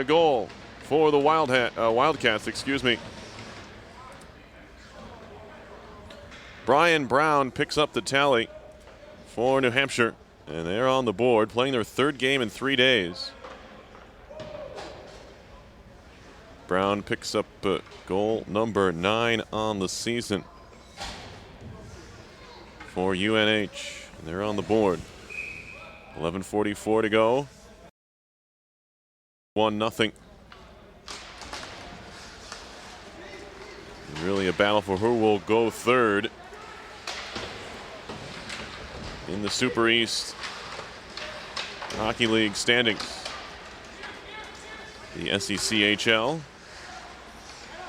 a goal for the Wildcats, excuse me. Brian Brown picks up the tally for New Hampshire, and they're on the board, playing their third game in 3 days. Brown picks up goal number 9 on the season for UNH, and they're on the board. 11:44 to go. 1-0. Really a battle for who will go third in the Super East Hockey League standings. The SECHL.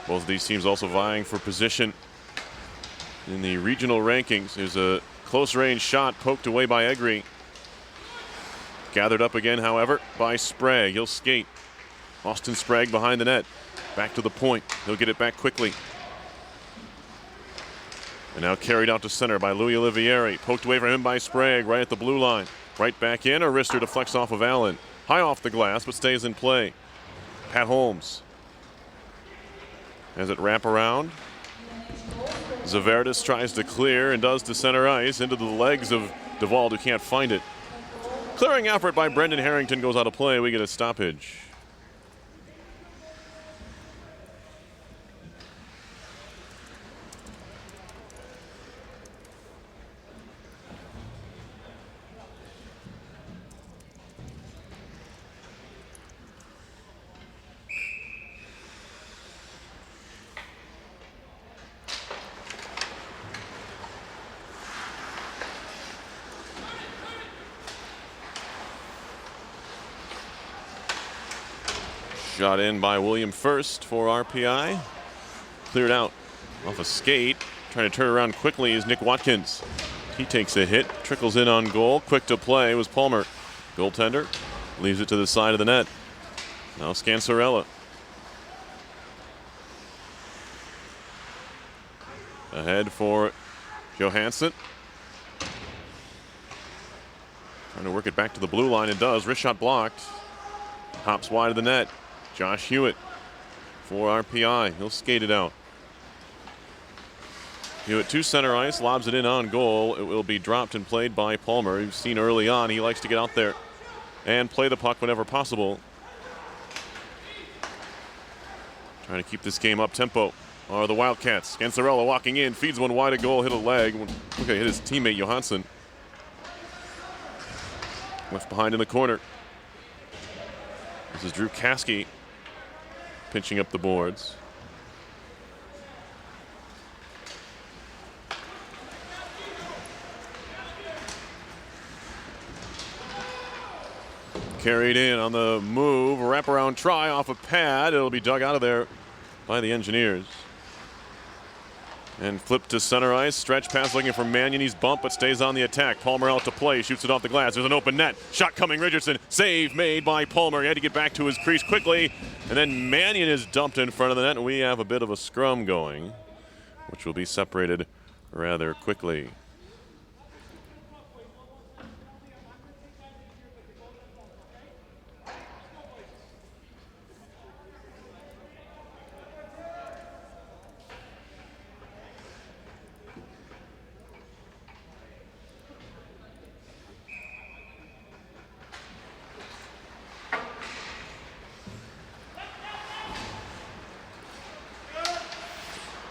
Both of these teams also vying for position in the regional rankings. There's a close range shot poked away by Egri. Gathered up again, however, by Sprague. He'll skate. Austin Sprague behind the net. Back to the point. He'll get it back quickly. And now carried out to center by Louis Olivieri. Poked away from him by Sprague right at the blue line. Right back in. A wrister deflects off of Allen. High off the glass, but stays in play. Pat Holmes has it wrap around. Zaverdis tries to clear and does to center ice into the legs of DeVauld, who can't find it. Clearing effort by Brendan Harrington goes out of play. We get a stoppage. Shot in by William First for RPI. Cleared out off a skate. Trying to turn around quickly is Nick Watkins. He takes a hit, trickles in on goal. Quick to play was Palmer. Goaltender leaves it to the side of the net. Now Scansarella. Ahead for Johansson. Trying to work it back to the blue line. It does. Wrist shot blocked. Hops wide of the net. Josh Hewitt for RPI. He'll skate it out. Hewitt to center ice, lobs it in on goal. It will be dropped and played by Palmer. You've seen early on, he likes to get out there and play the puck whenever possible. Trying to keep this game up tempo are the Wildcats. Scansarella walking in, feeds one wide of goal, hit a leg. Okay, hit his teammate Johansson. Left behind in the corner. This is Drew Caskey pinching up the boards. Carried in on the move, wraparound try off a pad. It'll be dug out of there by the Engineers. And flipped to center ice. Stretch pass looking for Mannion. He's bumped but stays on the attack. Palmer out to play. Shoots it off the glass. There's an open net. Shot coming. Richardson. Save made by Palmer. He had to get back to his crease quickly. And then Mannion is dumped in front of the net. And we have a bit of a scrum going, which will be separated rather quickly.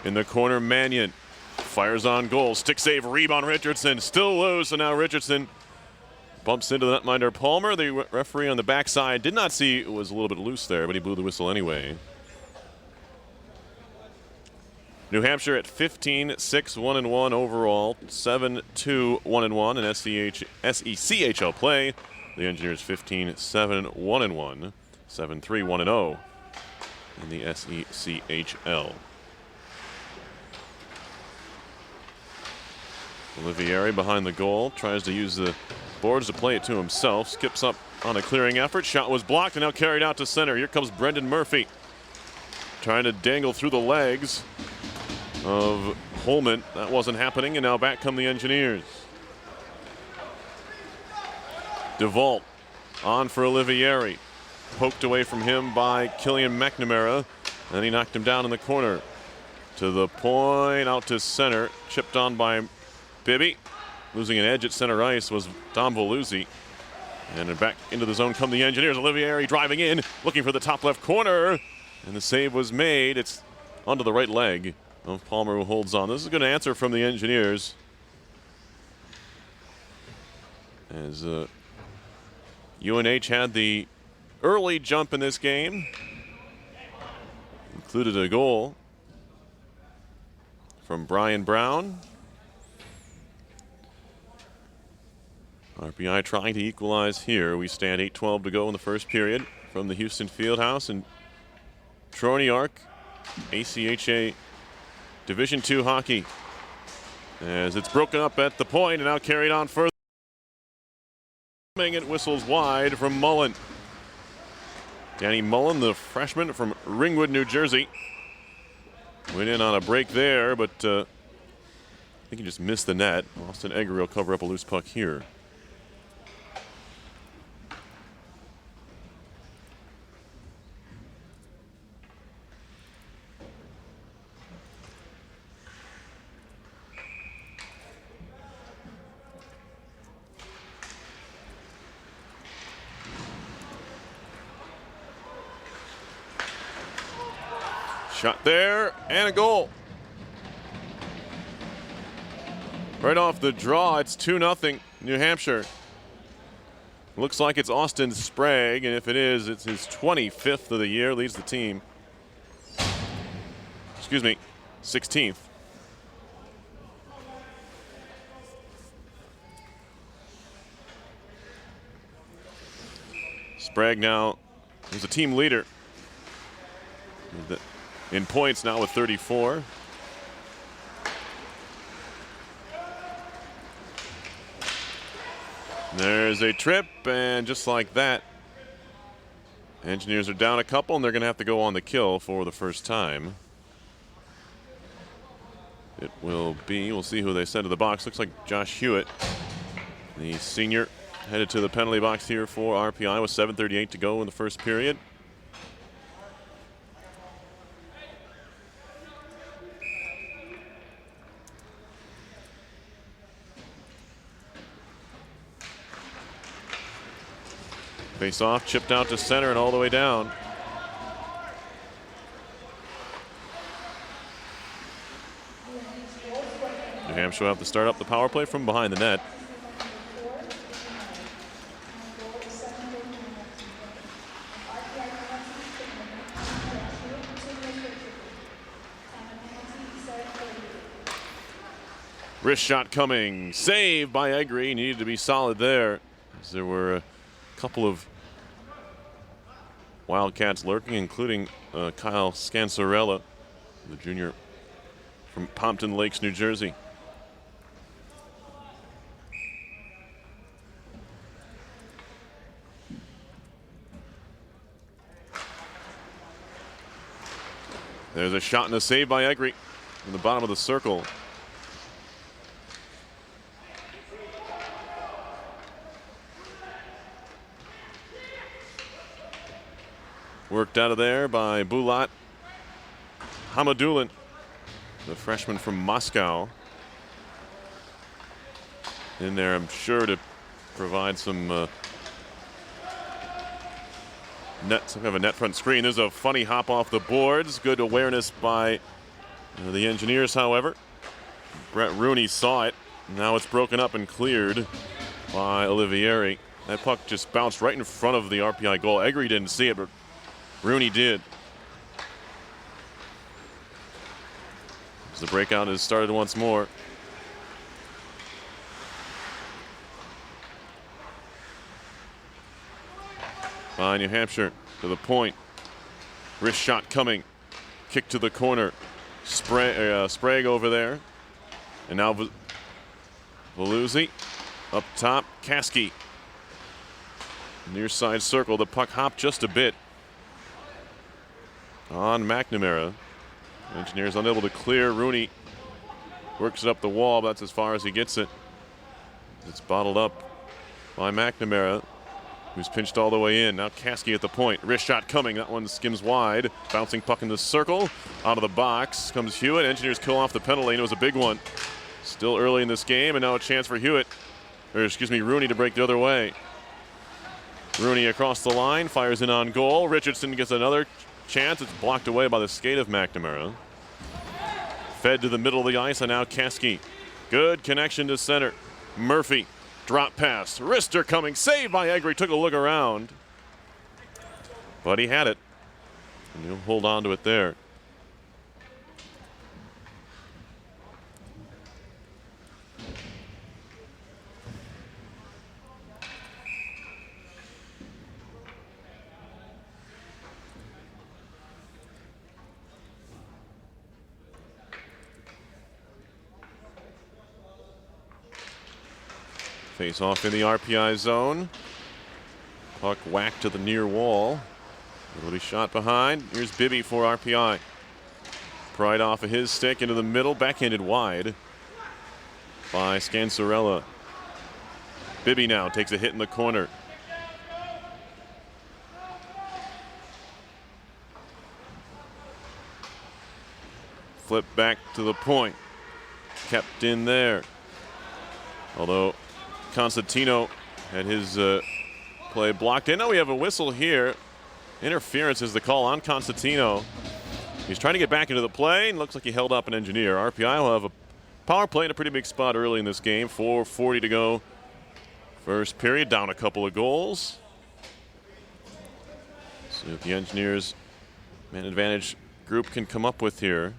In the corner, Mannion fires on goal. Stick save, rebound Richardson. Still loose, and now Richardson bumps into the netminder Palmer. The referee on the backside did not see it was a little bit loose there, but he blew the whistle anyway. New Hampshire at 15-6-1-1 overall, 7-2-1-1 in SECHL play. The Engineers 15-7-1-1, 7-3-1-0 in the SECHL. Olivieri behind the goal, tries to use the boards to play it to himself, skips up on a clearing effort. Shot was blocked and now carried out to center. Here comes Brendan Murphy, trying to dangle through the legs of Holman. That wasn't happening, and now back come the Engineers. DeVault on for Olivieri. poked away from him by Killian McNamara. And he knocked him down in the corner. To the point, out to center. Chipped on by Bibby. Losing an edge at center ice was Dom Voluzzi. And then back into the zone come the Engineers. Olivieri driving in, looking for the top left corner. And the save was made. It's onto the right leg of Palmer, who holds on. This is a good answer from the Engineers. As UNH had the early jump in this game. Included a goal from Brian Brown. RPI trying to equalize here. We stand 8:12 to go in the first period from the Houston Fieldhouse in Troy, Arc. ACHA Division II hockey. As it's broken up at the point and now carried on further. It whistles wide from Mullen. Danny Mullen, the freshman from Ringwood, New Jersey. Went in on a break there, but I think he just missed the net. Austin Eggery will cover up a loose puck here. Shot there, and a goal. Right off the draw, it's 2-0 New Hampshire. Looks like it's Austin Sprague, and if it is, it's his 25th of the year, leads the team. Excuse me, 16th. Sprague now is a team leader in points now with 34. There's a trip, and just like that, Engineers are down a couple, and they're going to have to go on the kill for the first time. It will be, we'll see who they send to the box. Looks like Josh Hewitt, the senior, headed to the penalty box here for RPI with 7:38 to go in the first period. Face off, chipped out to center and all the way down. New Hampshire will have to start up the power play from behind the net. Wrist shot coming, saved by Eggery. Needed to be solid there, as there were a couple of Wildcats lurking, including Kyle Scansarella, the junior from Pompton Lakes, New Jersey. There's a shot and a save by Eggery in the bottom of the circle. Worked out of there by Bulat Hamadulin, the freshman from Moscow. In there, I'm sure, to provide some some kind of a net front screen. There's a funny hop off the boards. Good awareness by the Engineers, however. Brett Rooney saw it. Now it's broken up and cleared by Olivieri. That puck just bounced right in front of the RPI goal. Eggery didn't see it, but Rooney did. As the breakout has started once more. By New Hampshire to the point. Wrist shot coming. Kick to the corner. Sprague over there. And now Voluzzi up top. Kasky. Near side circle. The puck hopped just a bit on McNamara. Engineers unable to clear. Rooney works it up the wall, but that's as far as he gets it. It's bottled up by McNamara. who's pinched all the way in. Now Caskey at the point. Wrist shot coming. That one skims wide. Bouncing puck in the circle. Out of the box comes Hewitt. Engineers kill off the penalty, and it was a big one. Still early in this game, and now a chance for Rooney to break the other way. Rooney across the line, fires in on goal. Richardson gets another chance. It's blocked away by the skate of McNamara. Fed to the middle of the ice, and now Caskey. Good connection to center. Murphy, drop pass. Wrister coming, saved by Egri. Took a look around, but he had it, and he'll hold on to it there. Face off in the RPI zone. Puck whacked to the near wall. It'll be shot behind. Here's Bibby for RPI. Pried off of his stick into the middle, backhanded wide by Scansarella. Bibby now takes a hit in the corner. Flip back to the point. Kept in there. Although Constantino had his play blocked in. Now we have a whistle here. Interference is the call on Constantino. He's trying to get back into the play, and looks like he held up an Engineer. RPI will have a power play in a pretty big spot early in this game. 4:40 to go. First period, down a couple of goals. See what the Engineers man advantage group can come up with here.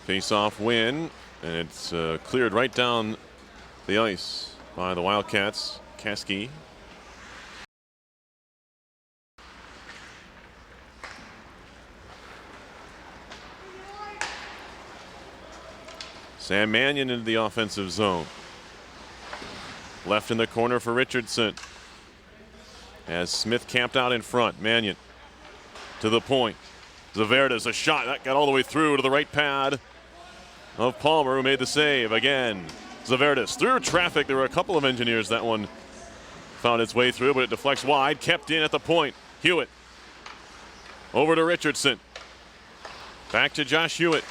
Face-off win, and it's cleared right down the ice by the Wildcats. Caskey. Sam Mannion into the offensive zone. Left in the corner for Richardson. As Smith camped out in front. Mannion to the point. Zaverdes, a shot that got all the way through to the right pad of Palmer, who made the save again. Zaverdes through traffic. There were a couple of Engineers. That one found its way through, but it deflects wide. Kept in at the point. Hewitt over to Richardson. Back to Josh Hewitt.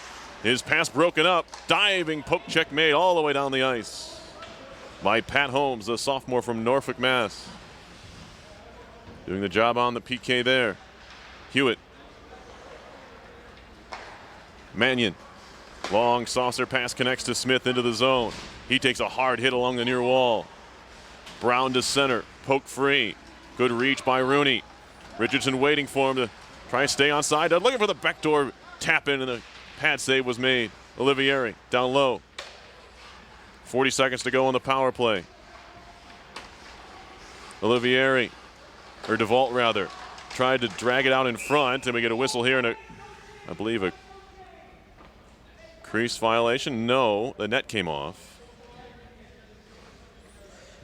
His pass broken up. Diving poke check made all the way down the ice by Pat Holmes, the sophomore from Norfolk, Mass. Doing the job on the PK there. Hewitt. Mannion. Long saucer pass connects to Smith into the zone. He takes a hard hit along the near wall. Brown to center. Poke free. Good reach by Rooney. Richardson waiting for him to try and stay onside. Looking for the backdoor tap in, and the pad save was made. Olivieri down low. 40 seconds to go on the power play. Olivieri, or DeVault rather, tried to drag it out in front, and we get a whistle here, and I believe a crease violation. No, the net came off.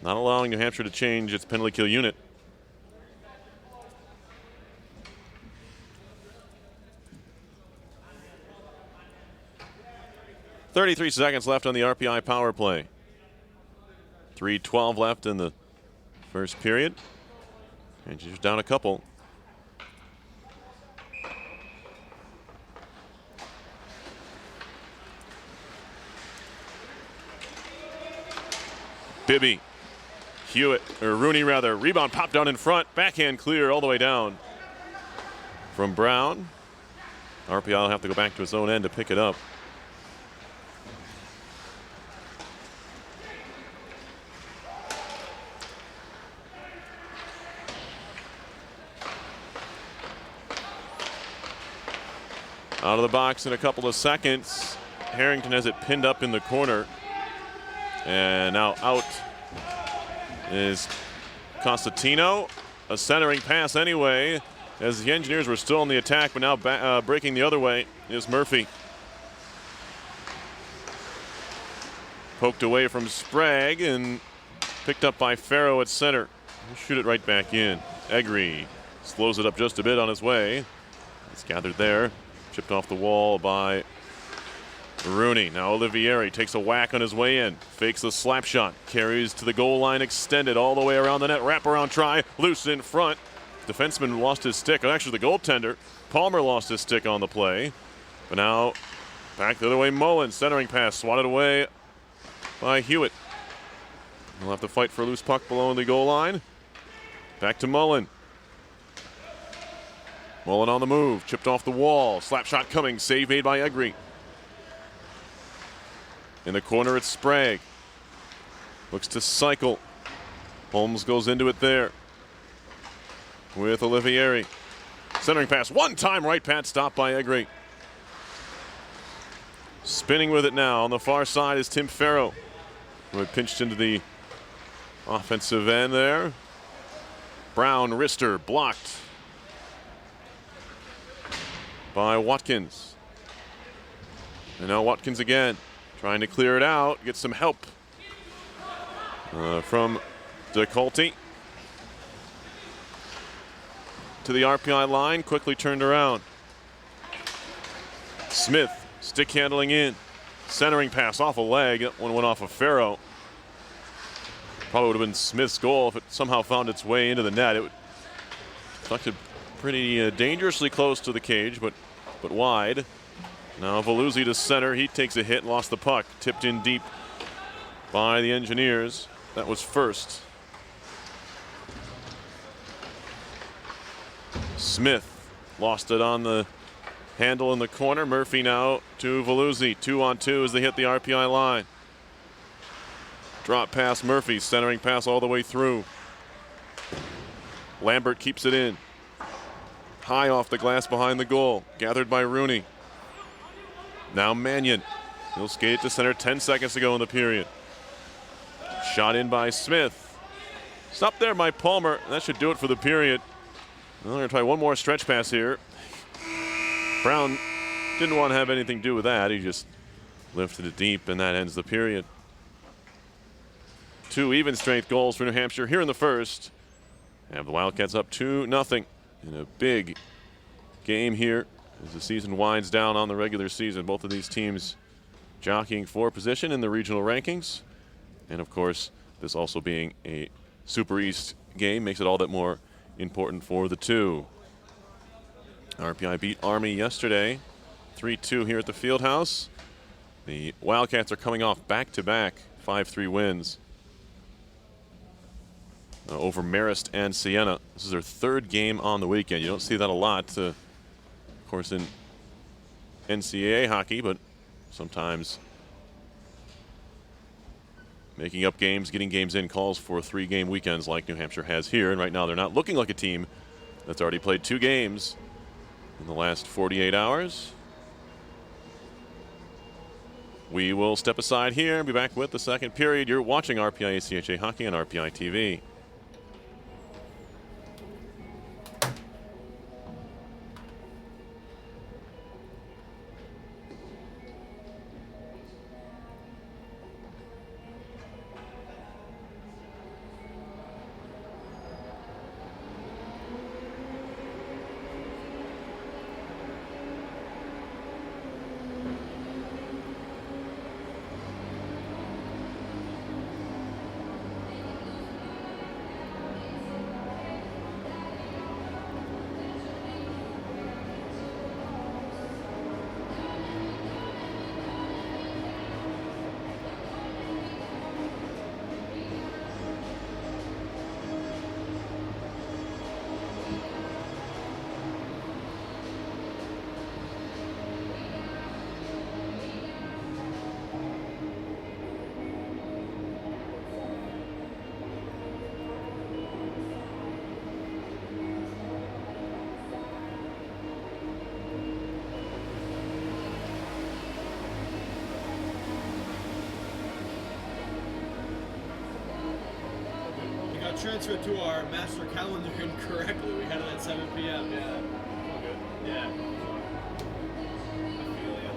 Not allowing New Hampshire to change its penalty kill unit. .33 seconds left on the RPI power play. 3:12 left in the first period. And she's down a couple. Bibby, Hewitt, or Rooney rather, rebound popped down in front, backhand clear all the way down from Brown. RPI will have to go back to its own end to pick it up. Out of the box in a couple of seconds. Harrington has it pinned up in the corner. And now out is Constantino. A centering pass anyway, as the Engineers were still on the attack, but now breaking the other way is Murphy. Poked away from Sprague and picked up by Farrow at center. He'll shoot it right back in. Egri slows it up just a bit on his way. It's gathered there. Chipped off the wall by Rooney. Now Olivieri takes a whack on his way in. Fakes the slap shot. Carries to the goal line extended all the way around the net. Wraparound try. Loose in front. Defenseman lost his stick. Actually, the goaltender, Palmer, lost his stick on the play. But now back the other way. Mullen. Centering pass. Swatted away by Hewitt. He'll have to fight for a loose puck below the goal line. Back to Mullen. Mullen on the move. Chipped off the wall. Slap shot coming. Save made by Egri. In the corner, it's Sprague. Looks to cycle. Holmes goes into it there with Olivieri. Centering pass. One-time right pad stop by Egri. Spinning with it now. On the far side is Tim Farrow, who had pinched into the offensive end there. Brown, wrister, blocked by Watkins. And now Watkins again. Trying to clear it out, get some help from DeColty. To the RPI line, quickly turned around. Smith, stick handling in. Centering pass off a leg. That one went off of Farrow. Probably would have been Smith's goal if it somehow found its way into the net. It deflected pretty dangerously close to the cage, but wide. Now Veluzzi to center. He takes a hit and lost the puck. Tipped in deep by the Engineers. That was first. Smith lost it on the handle in the corner. Murphy now to Veluzzi. 2-on-2 as they hit the RPI line. Drop pass Murphy. Centering pass all the way through. Lambert keeps it in. High off the glass behind the goal. Gathered by Rooney. Now Mannion. He'll skate to center 10 seconds to go in the period. Shot in by Smith. Stopped there by Palmer. That should do it for the period. Well, they're going to try one more stretch pass here. Brown didn't want to have anything to do with that. He just lifted it deep, and that ends the period. 2 even strength goals for New Hampshire here in the first. Have the Wildcats up 2-0 in a big game here as the season winds down on the regular season. Both of these teams jockeying for position in the regional rankings. And of course, this also being a Super East game makes it all that more important for the two. RPI beat Army yesterday, 3-2 here at the Fieldhouse. The Wildcats are coming off back-to-back 5-3 wins over Marist and Siena. This is their third game on the weekend. You don't see that a lot, of course, in NCAA hockey, but sometimes making up games, getting games in calls for 3-game weekends like New Hampshire has here. And right now they're not looking like a team that's already played 2 games in the last 48 hours. We will step aside here and be back with the second period. You're watching RPI ACHA Hockey on RPI TV. Transferred to our master calendar incorrectly. We had it at 7 p.m. Yeah. All good. Yeah. I feel ya.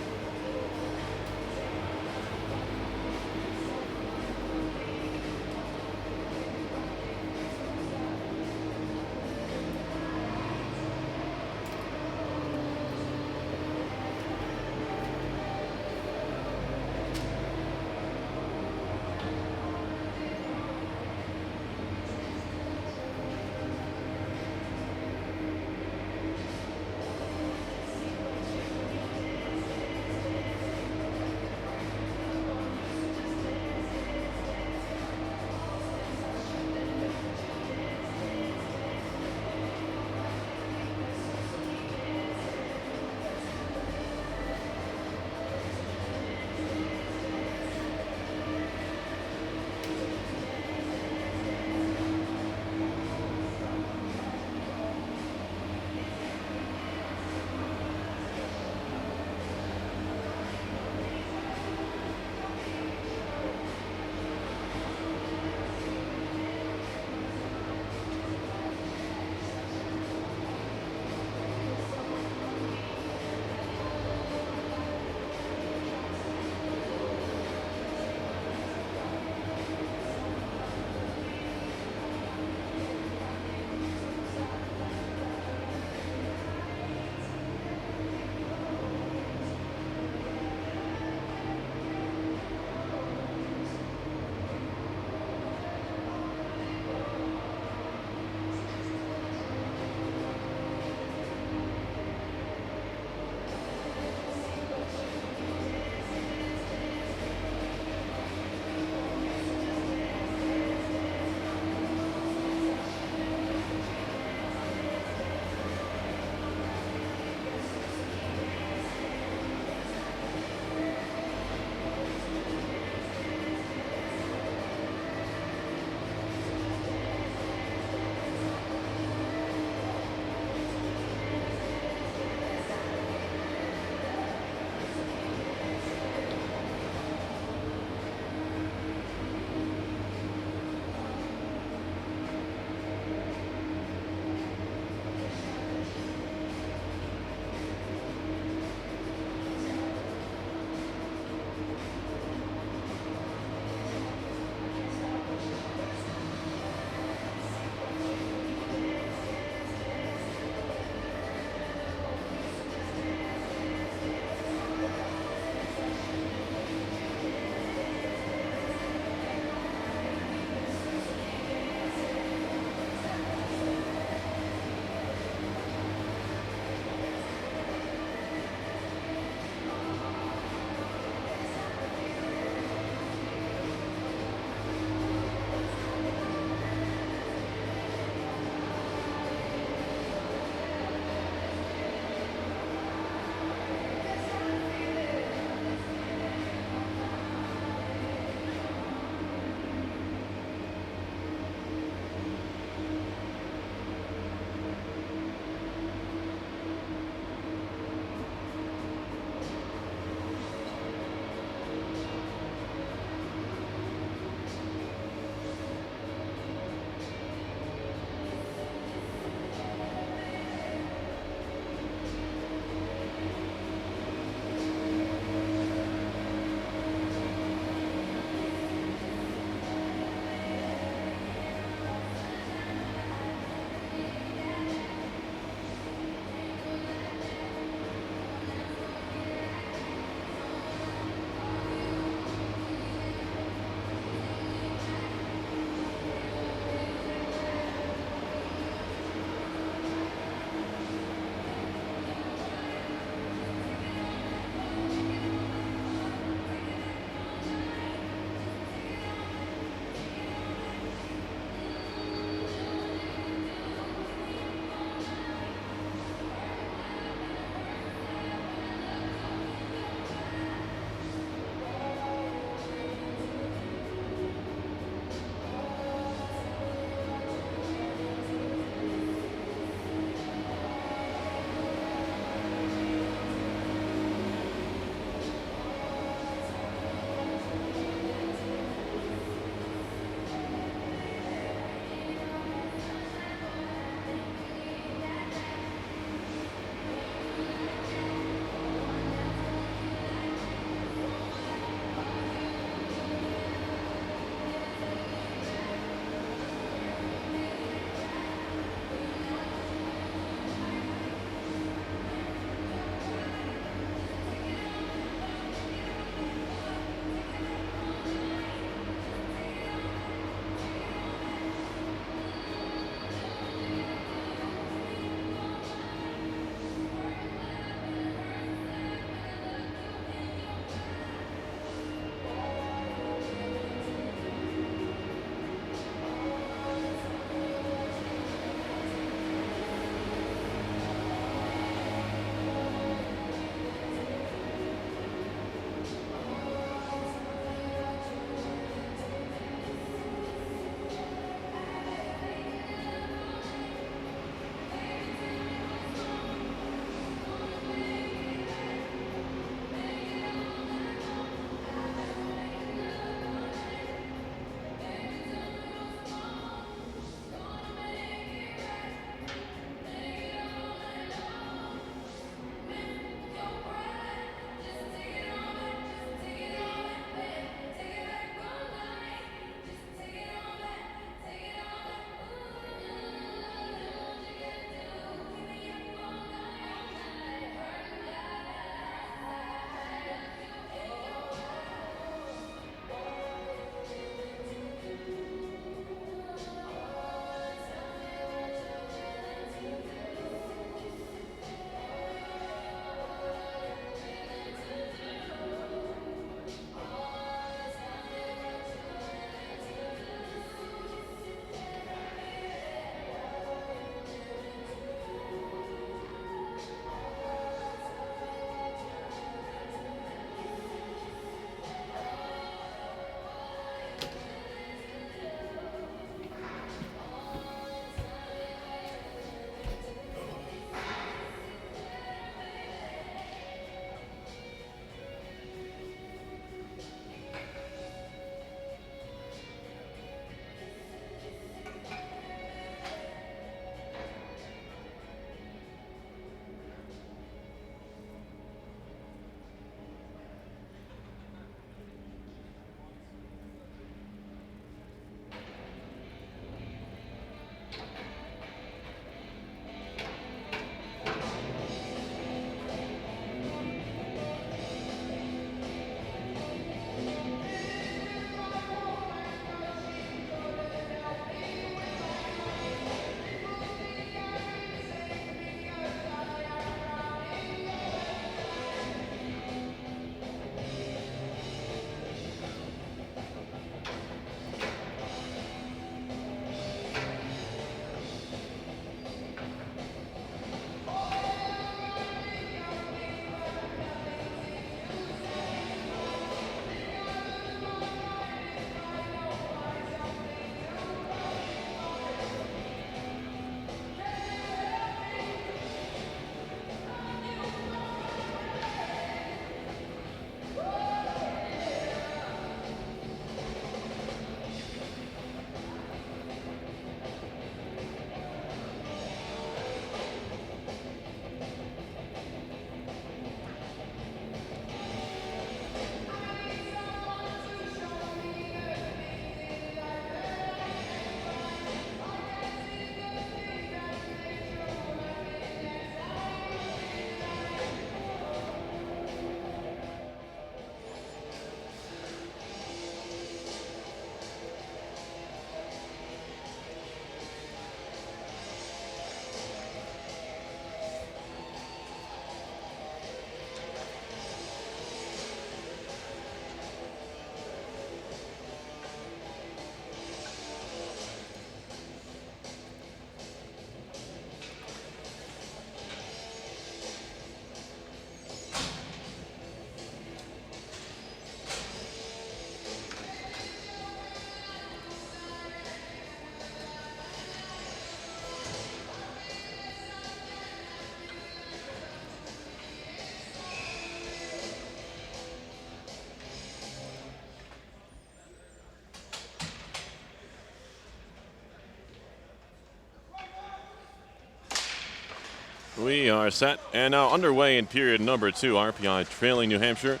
We are set and now underway in period number 2. RPI trailing New Hampshire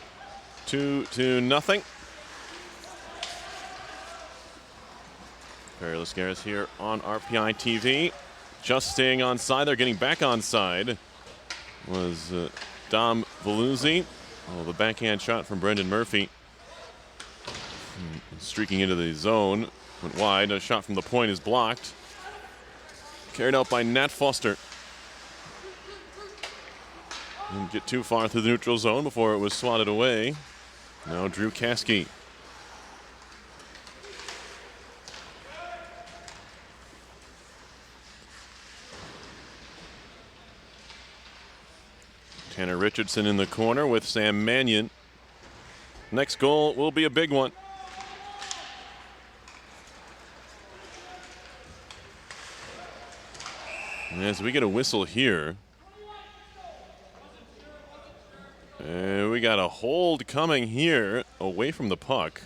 2-0. Perry Lascaris here on RPI TV. Just staying on side. They're getting back on side. Was Dom Veluzzi. Oh, the backhand shot from Brendan Murphy. Streaking into the zone. Went wide. A shot from the point is blocked. Carried out by Nat Foster. Didn't get too far through the neutral zone before it was swatted away. Now Drew Caskey. Tanner Richardson in the corner with Sam Mannion. Next goal will be a big one. And as we get a whistle here, we got a hold coming here away from the puck.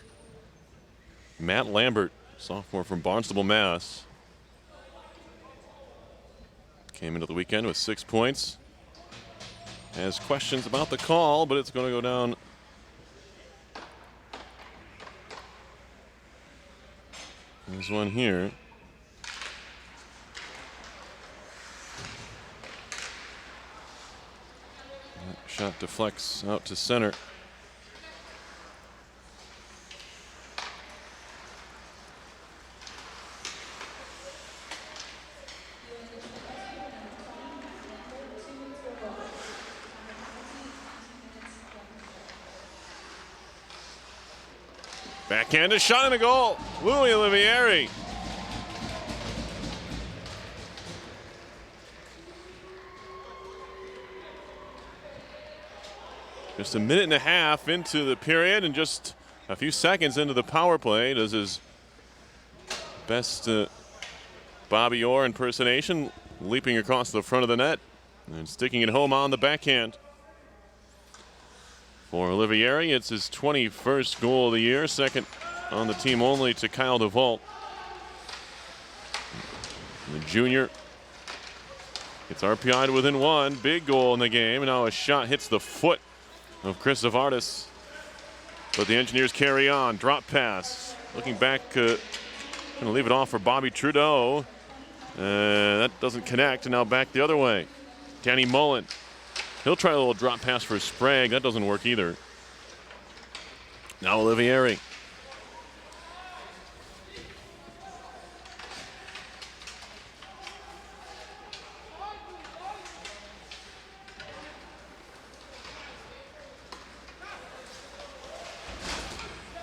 Matt Lambert, sophomore from Barnstable, Mass. Came into the weekend with 6 points. Has questions about the call, but it's going to go down. There's one here. Shot deflects out to center. Backhanded shot in the goal. Louis Olivieri. Just a minute and a half into the period and just a few seconds into the power play. Does his best Bobby Orr impersonation, leaping across the front of the net and sticking it home on the backhand. For Olivieri, it's his 21st goal of the year, second on the team only to Kyle DeVault. The junior gets RPI to within one. Big goal in the game. And now a shot hits the foot of Chris Zavardis. But the Engineers carry on. Drop pass. Looking back, going to leave it off for Bobby Trudeau. That doesn't connect, and now back the other way. Danny Mullen. He'll try a little drop pass for Sprague. That doesn't work either. Now Olivieri.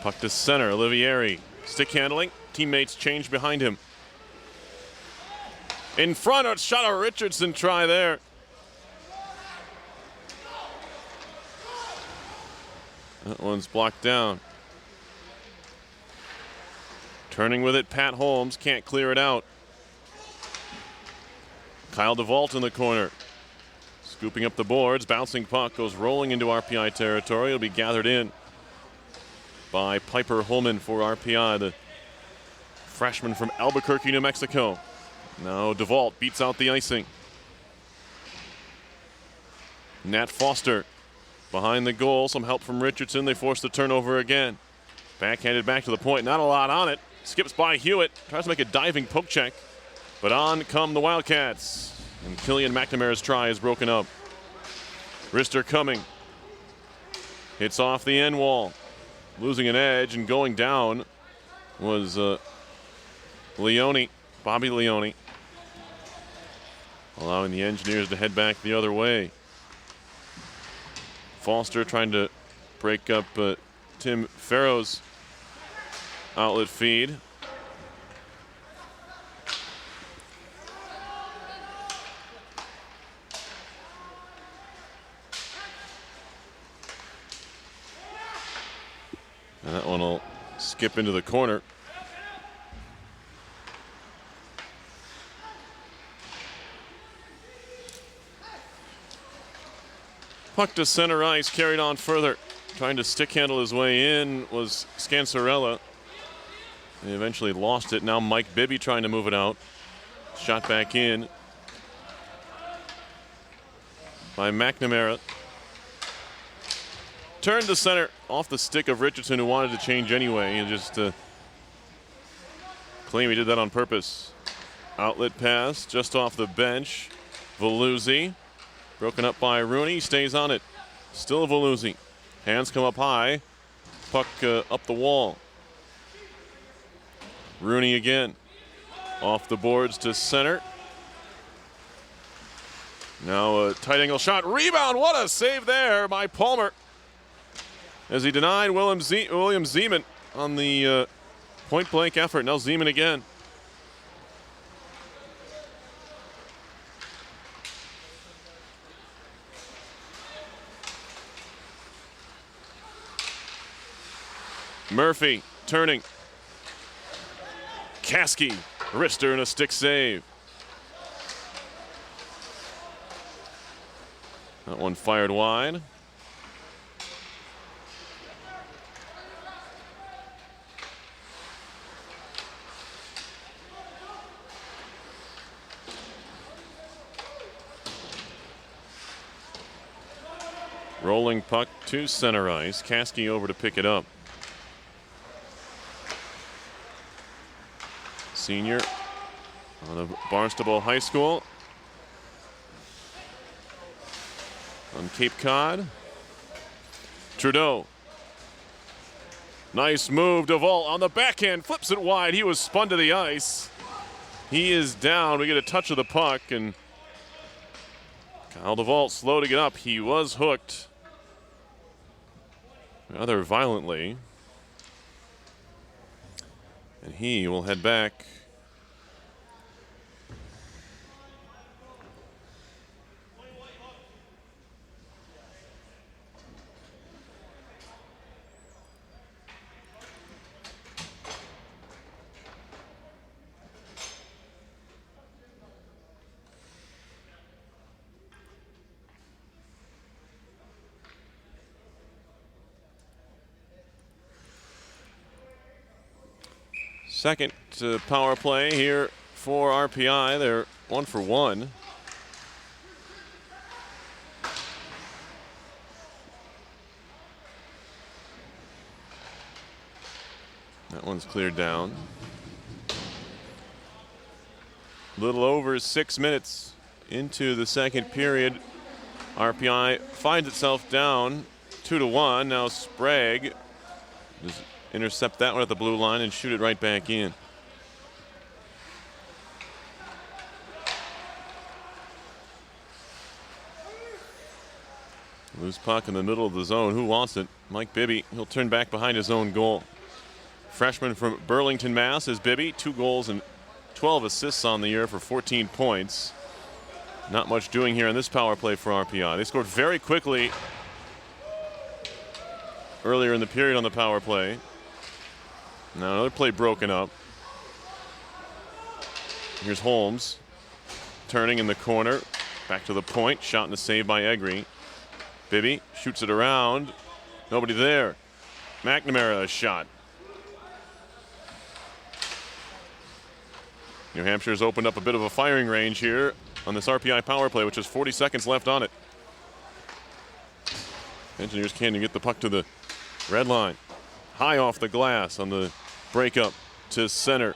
Puck to center. Olivieri. Stick handling. Teammates change behind him. In front, a shot of Richardson try there. That one's blocked down. Turning with it, Pat Holmes can't clear it out. Kyle DeVault in the corner. Scooping up the boards, bouncing puck goes rolling into RPI territory. It'll be gathered in by Piper Holman for RPI, the freshman from Albuquerque, New Mexico. Now DeVault beats out the icing. Nat Foster behind the goal, some help from Richardson. They force the turnover again. Backhanded back to the point, not a lot on it. Skips by Hewitt, tries to make a diving poke check, but on come the Wildcats. And Killian McNamara's try is broken up. Rister coming. Hits off the end wall. Losing an edge and going down was Leone, Bobby Leone. Allowing the Engineers to head back the other way. Foster trying to break up Tim Farrow's outlet feed. And that one will skip into the corner. Puck to center ice, carried on further. Trying to stick handle his way in was Scansarella. They eventually lost it. Now Mike Bibby trying to move it out. Shot back in. by McNamara. Turned to center off the stick of Richardson, who wanted to change anyway, and just claim he did that on purpose. Outlet pass just off the bench. Veluzzi broken up by Rooney, stays on it. Still Veluzzi. Hands come up high. Puck up the wall. Rooney again. Off the boards to center. Now a tight angle shot. Rebound. What a save there by Palmer, as he denied William Zeman on the point blank effort. Now Zeman again. Murphy turning. Kasky, wrister and a stick save. That one fired wide. Rolling puck to center ice. Kasky over to pick it up. Senior out of Barnstable High School on Cape Cod. Trudeau. Nice move. Duvall on the backhand, flips it wide. He was spun to the ice. He is down. We get a touch of the puck, and Kyle Duvall slow to get up. He was hooked rather violently, and he will head back. Second power play here for RPI. They're 1 for 1. That one's cleared down. A little over 6 minutes into the second period. RPI finds itself down 2-1. Now Sprague does intercept that one at the blue line and shoot it right back in. Loose puck in the middle of the zone. Who wants it? Mike Bibby. He'll turn back behind his own goal. Freshman from Burlington, Mass. is Bibby. 2 goals and 12 assists on the year for 14 points. Not much doing here in this power play for RPI. They scored very quickly earlier in the period on the power play. Now another play broken up. Here's Holmes turning in the corner. Back to the point. Shot and a save by Egri. Bibby shoots it around. Nobody there. McNamara a shot. New Hampshire's opened up a bit of a firing range here on this RPI power play, which has 40 seconds left on it. Engineers can't even get the puck to the red line. High off the glass on the breakup to center.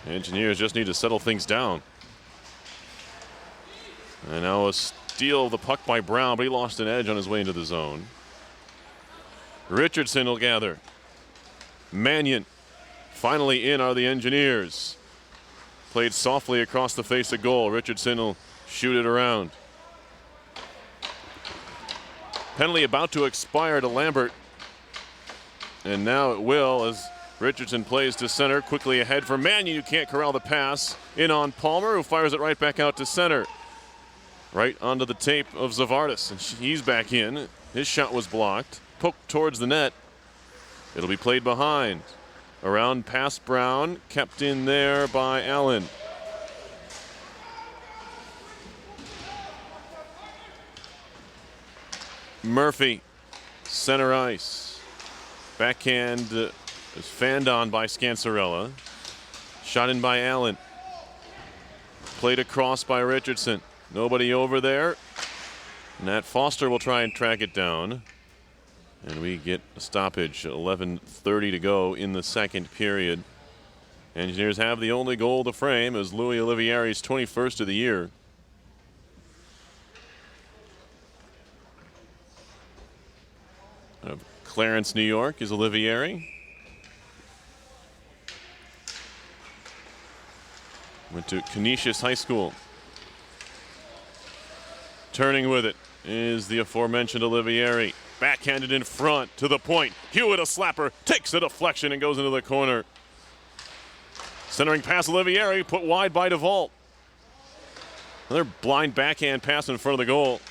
Engineers just need to settle things down. And now a steal of the puck by Brown, but he lost an edge on his way into the zone. Richardson will gather. Mannion. Finally in are the Engineers. Played softly across the face of goal. Richardson will shoot it around. Penalty about to expire to Lambert. And now it will, as Richardson plays to center. Quickly ahead for Mannion, who can't corral the pass. In on Palmer, who fires it right back out to center. Right onto the tape of Zavardis, and he's back in. His shot was blocked. Poked towards the net. It'll be played behind. Around past Brown, kept in there by Allen. Murphy, center ice. Backhand is fanned on by Scansarella. Shot in by Allen. Played across by Richardson. Nobody over there. Nat Foster will try and track it down. And we get a stoppage. 11:30 to go in the second period. Engineers have the only goal to frame as Louis Olivieri's 21st of the year. Of Clarence, New York is Olivieri. Went to Canisius High School. Turning with it is the aforementioned Olivieri. Backhanded in front to the point. Hewitt, a slapper, takes a deflection and goes into the corner. Centering pass Olivieri, put wide by DeVault. Another blind backhand pass in front of the goal.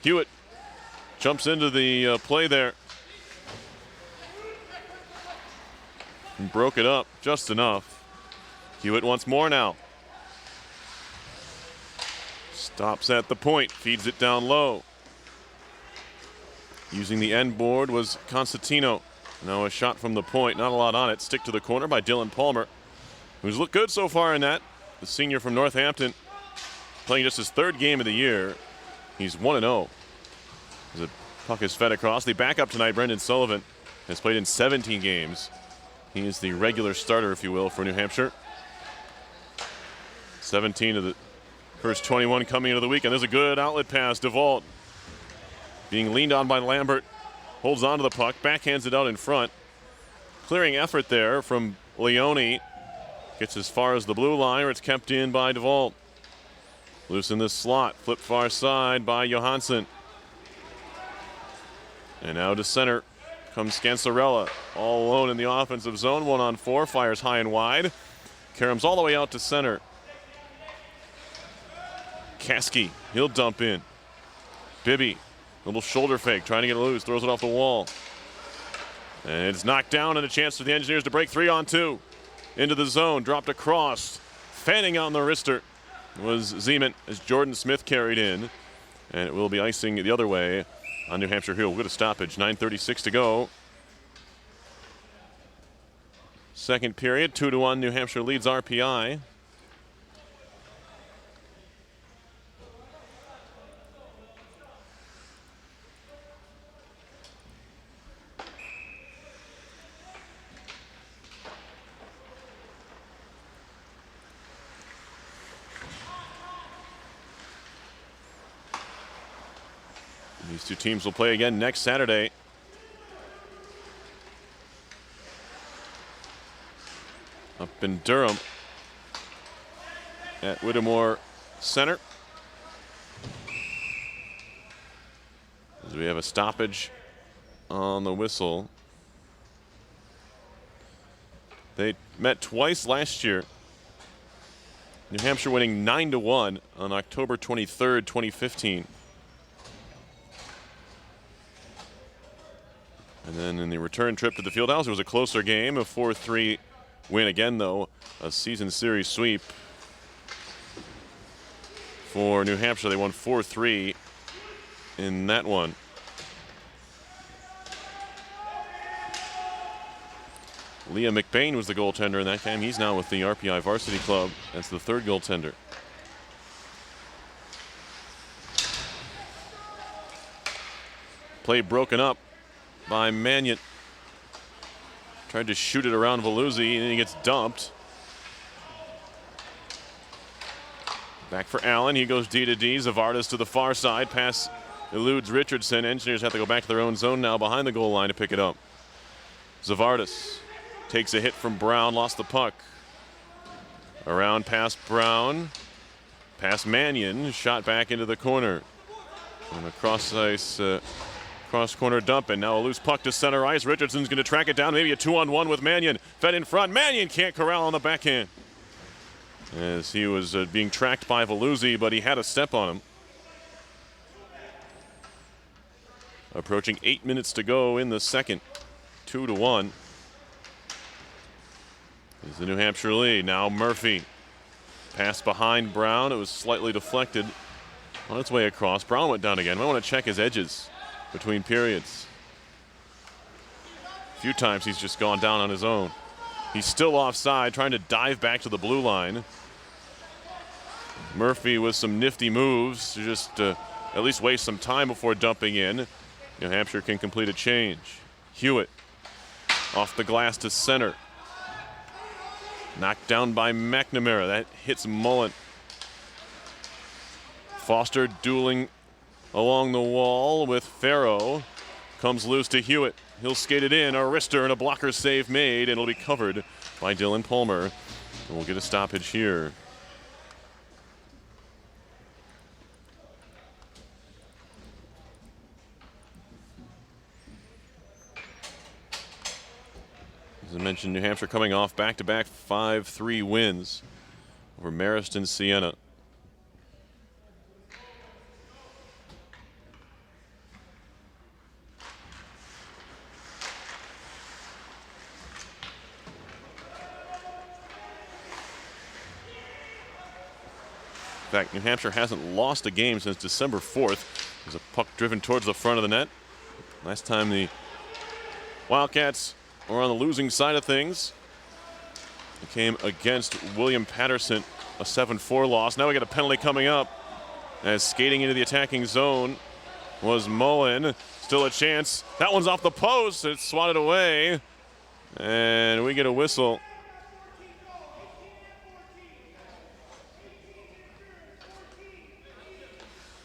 Hewitt jumps into the play there. And broke it up just enough. Hewitt wants more now. Stops at the point, feeds it down low. Using the end board was Constantino. Now a shot from the point, not a lot on it. Stick to the corner by Dylan Palmer, who's looked good so far in that. The senior from Northampton, playing just his third game of the year. He's 1-0. As the puck is fed across. The backup tonight, Brendan Sullivan, has played in 17 games. He is the regular starter, if you will, for New Hampshire. 17 of the first 21 coming into the weekend. There's a good outlet pass. DeVault being leaned on by Lambert. Holds on to the puck. Backhands it out in front. Clearing effort there from Leone. Gets as far as the blue line, where it's kept in by DeVault. Loose in the slot. Flip far side by Johansson. And now to center comes Scansarella. All alone in the offensive zone. 1-on-4. Fires high and wide. Karams all the way out to center. Kasky, he'll dump in. Bibby, little shoulder fake, trying to get it loose, throws it off the wall. And it's knocked down, and a chance for the Engineers to break 3-on-2. Into the zone, dropped across. Fanning on the wrister was Zeman as Jordan Smith carried in. And it will be icing the other way on New Hampshire Hill with a stoppage. 9:36 to go. Second period, 2-1. New Hampshire leads RPI. These two teams will play again next Saturday. Up in Durham at Whittemore Center. As we have a stoppage on the whistle. They met twice last year. New Hampshire winning 9-1 on October 23rd, 2015. And then in the return trip to the Fieldhouse, it was a closer game, a 4-3 win again, though. A season series sweep for New Hampshire. They won 4-3 in that one. Liam McBain was the goaltender in that game. He's now with the RPI Varsity Club as the third goaltender. Play broken up by Mannion. Tried to shoot it around Veluzzi, and then he gets dumped. Back for Allen. He goes D to D. Zavardis to the far side. Pass eludes Richardson. Engineers have to go back to their own zone now behind the goal line to pick it up. Zavardis takes a hit from Brown. Lost the puck. Around past Brown. Past Mannion. Shot back into the corner. And a cross-ice cross-corner dump, and now a loose puck to center ice. Richardson's going to track it down. Maybe a 2-on-1 with Mannion. Fed in front. Mannion can't corral on the backhand. As he was being tracked by Veluzzi, but he had a step on him. Approaching 8 minutes to go in the second. 2-1 is the New Hampshire lead. Now Murphy. Pass behind Brown. It was slightly deflected on its way across. Brown went down again. I want to check his edges between periods. A few times he's just gone down on his own. He's still offside, trying to dive back to the blue line. Murphy with some nifty moves to just at least waste some time before dumping in. New Hampshire can complete a change. Hewitt off the glass to center. Knocked down by McNamara. That hits Mullen. Foster dueling along the wall with Farrow. Comes loose to Hewitt. He'll skate it in. A wrister and a blocker save made, and it'll be covered by Dylan Palmer. And we'll get a stoppage here. As I mentioned, New Hampshire coming off back-to-back 5-3 wins over Marist and Siena. In fact, New Hampshire hasn't lost a game since December 4th. There's a puck driven towards the front of the net. Last time the Wildcats were on the losing side of things, it came against William Patterson, a 7-4 loss. Now we got a penalty coming up as skating into the attacking zone was Mullen. Still a chance. That one's off the post. It's swatted away, and we get a whistle.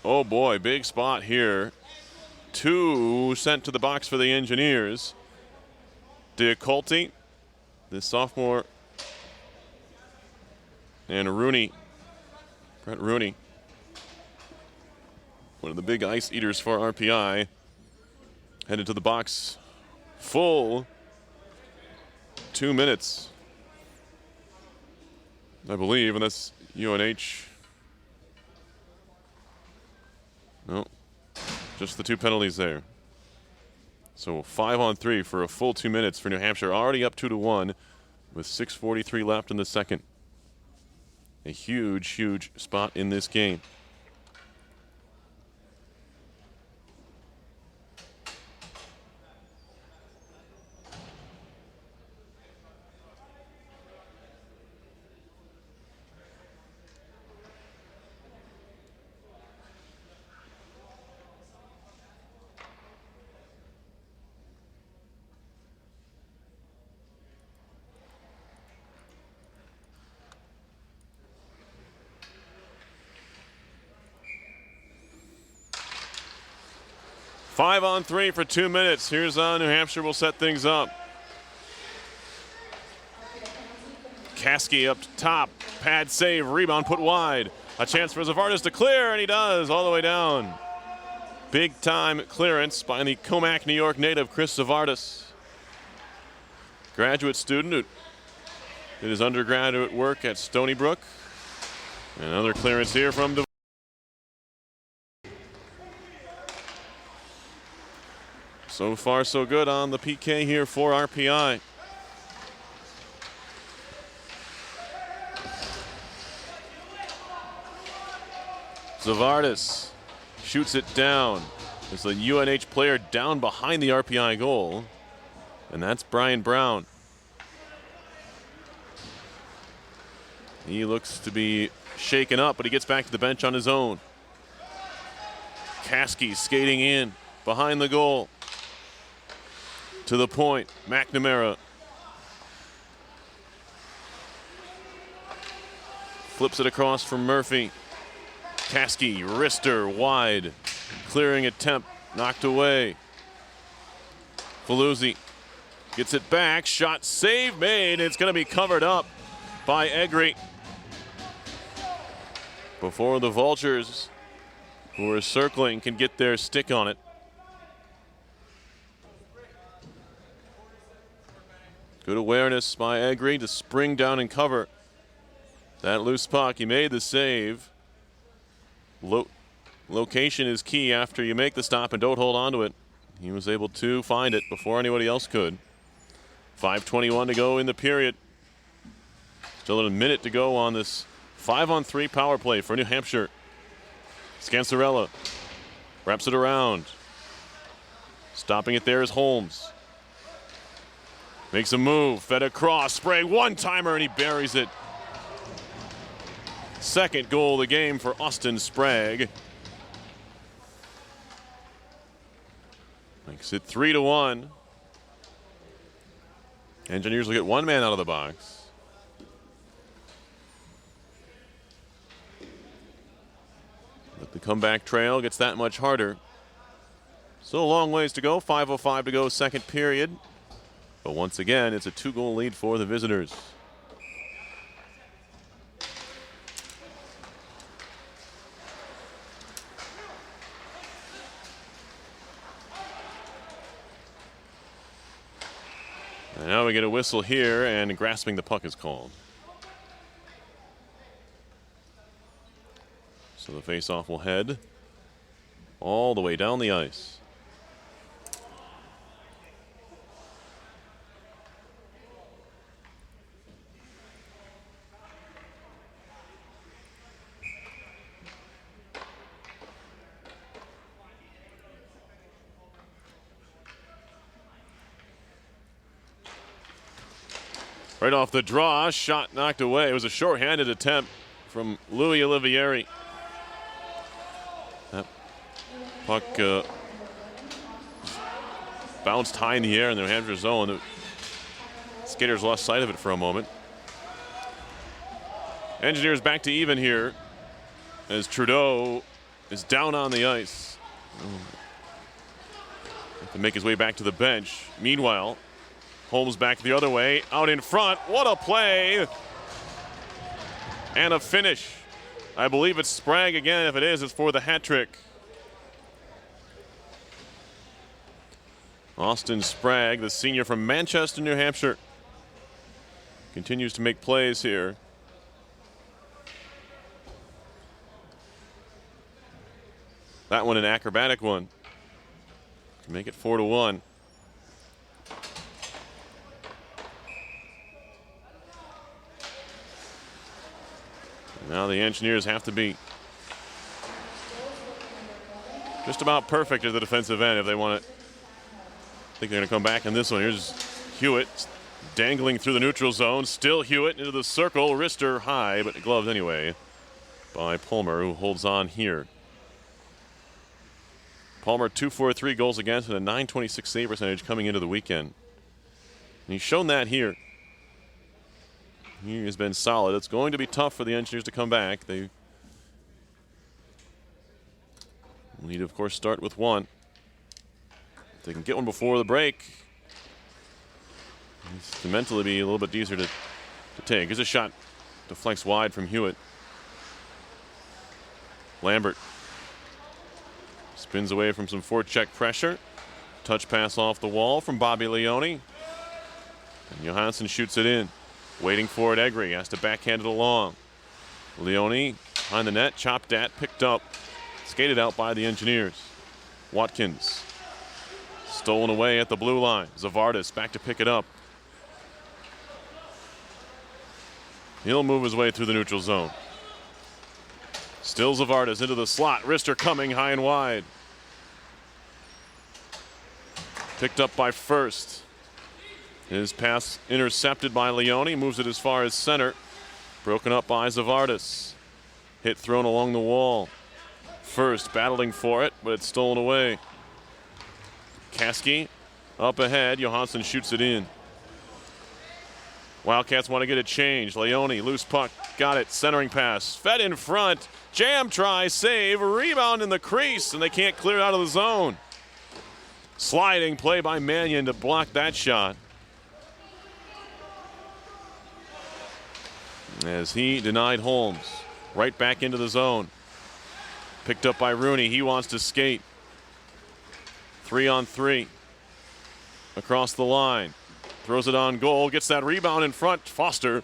Oh boy, big spot here. 2 sent to the box for the Engineers. DeColti, the sophomore, and Rooney, Brett Rooney, one of the big ice eaters for RPI, headed to the box. Full 2 minutes, I believe, and that's UNH. No, just the 2 penalties there. So 5-on-3 for a full 2 minutes for New Hampshire, already up 2-1 with 6:43 left in the second. A huge, huge spot in this game. Five on 3 for 2 minutes. Here's New Hampshire will set things up. Kasky up top. Pad save. Rebound put wide. A chance for Zavardis to clear, and he does all the way down. Big time clearance by the Comac, New York native Chris Zavardis. Graduate student who did his undergraduate work at Stony Brook. And another clearance here from So far, so good on the PK here for RPI. Zavardis shoots it down. There's a UNH player down behind the RPI goal, and that's Brian Brown. He looks to be shaken up, but he gets back to the bench on his own. Kasky skating in behind the goal. To the point, McNamara. Flips it across from Murphy. Kasky, wrister, wide. Clearing attempt, knocked away. Faluzzi gets it back, shot, save made. It's going to be covered up by Egri. Before the Vultures, who are circling, can get their stick on it. Good awareness by Egri to spring down and cover that loose puck. He made the save. Location is key after you make the stop and don't hold on to it. He was able to find it before anybody else could. 5:21 to go in the period. Still a minute to go on this 5-on-3 power play for New Hampshire. Scansarella wraps it around. Stopping it there is Holmes. Makes a move, fed across, spray one-timer, and he buries it. Second goal of the game for Austin Sprague. Makes it 3-1. Engineers will get one man out of the box. But the comeback trail gets that much harder. Still a long ways to go. 5:05 to go, second period. But once again, it's a 2-goal lead for the visitors. And now we get a whistle here, and grasping the puck is called. So the faceoff will head all the way down the ice. Right off the draw, shot knocked away. It was a shorthanded attempt from Louis Olivieri. That puck bounced high in the air in the New Hampshire zone. The skaters lost sight of it for a moment. Engineers back to even here as Trudeau is down on the ice. Have to make his way back to the bench. Meanwhile, Holmes back the other way, out in front. What a play! And a finish. I believe it's Sprague again. If it is, it's for the hat trick. Austin Sprague, the senior from Manchester, New Hampshire, continues to make plays here. That one an acrobatic one to make it 4-1. Now the Engineers have to be just about perfect at the defensive end if they want it. I think they're going to come back in this one. Here's Hewitt dangling through the neutral zone. Still Hewitt into the circle. Wrister high, but gloved anyway by Palmer, who holds on here. Palmer 2-4-3 goals against and a .926 save percentage coming into the weekend. And he's shown that here. He has been solid. It's going to be tough for the Engineers to come back. They need to, of course, start with one. If they can get one before the break, it's to mentally be a little bit easier to take. Here's a shot, deflects wide from Hewitt. Lambert spins away from some forecheck pressure. Touch pass off the wall from Bobby Leone. And Johansson shoots it in. Waiting for it, Egri has to backhand it along. Leone behind the net, chopped at, picked up, skated out by the Engineers. Watkins stolen away at the blue line. Zavardis back to pick it up. He'll move his way through the neutral zone. Still Zavardis into the slot. Wrister coming high and wide. Picked up by First. His pass intercepted by Leone, moves it as far as center. Broken up by Zavardis. Hit thrown along the wall. First battling for it, but it's stolen away. Kasky up ahead. Johansson shoots it in. Wildcats want to get it changed. Leone, loose puck, got it. Centering pass, fed in front. Jam try, save, rebound in the crease, and they can't clear it out of the zone. Sliding play by Mannion to block that shot. As he denied Holmes. Right back into the zone. Picked up by Rooney. He wants to skate. 3-on-3. Across the line. Throws it on goal. Gets that rebound in front. Foster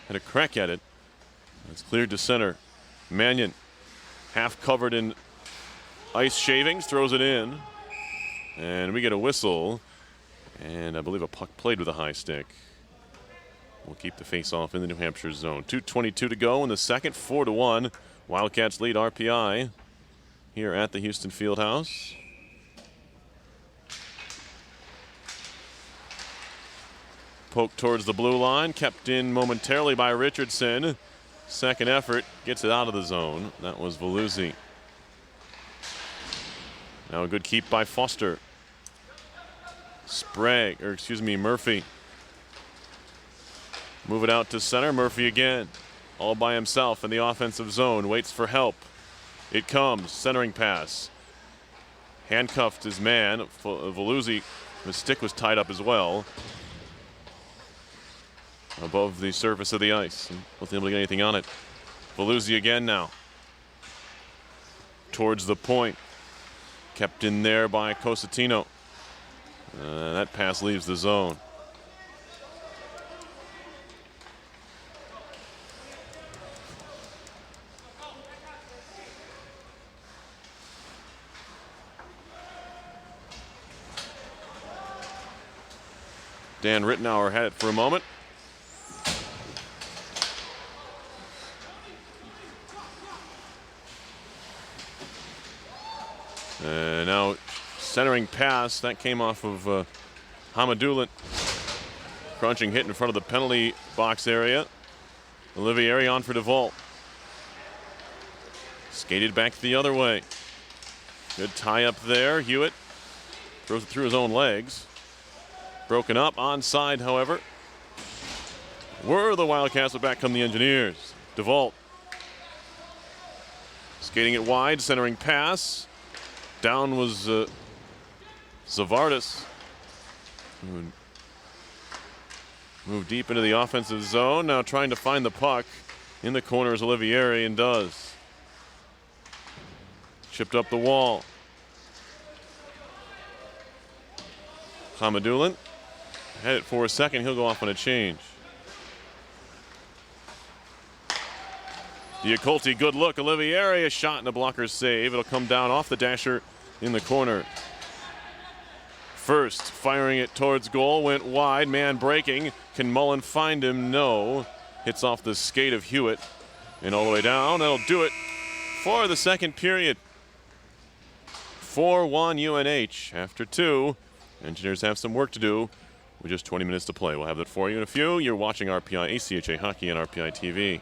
had a crack at it. It's cleared to center. Mannion, half covered in ice shavings, throws it in. And we get a whistle. And I believe a puck played with a high stick. We'll keep the face-off in the New Hampshire zone. 2:22 to go in the second, 4-1. Wildcats lead RPI here at the Houston Fieldhouse. Poke towards the blue line, kept in momentarily by Richardson. second effort gets it out of the zone. That was Veluzzi. Now a good keep by Foster. Murphy. Move it out to center. Murphy again. All by himself in the offensive zone. Waits for help. It comes. Centering pass. Handcuffed his man. Veluzzi. His stick was tied up as well. Above the surface of the ice. Wasn't able to get anything on it. Veluzzi again now. Towards the point. Kept in there by Cosentino. That pass leaves the zone. Dan Rittenauer had it for a moment. And now centering pass, that came off of Hamadoulan. Crunching hit in front of the penalty box area. Olivieri on for DeVault. Skated back the other way. Good tie up there. Hewitt throws it through his own legs. Broken up, onside, however. Were the Wildcats, but back come the Engineers. DeVault. Skating it wide, centering pass. Down was Zavardis. Move deep into the offensive zone. Now trying to find the puck. In the corner is Olivieri, and does. Chipped up the wall. Hamadoulan. Had it for a second. He'll go off on a change. Diacolti, good look. Olivieri, a shot and a blocker save. It'll come down off the dasher in the corner. First, firing it towards goal, went wide. Man breaking. Can Mullen find him? No. Hits off the skate of Hewitt. And all the way down. That'll do it for the second period. 4-1 UNH. After 2, Engineers have some work to do with just 20 minutes to play. We'll have that for you in a few. You're watching RPI, ACHA Hockey and RPI TV.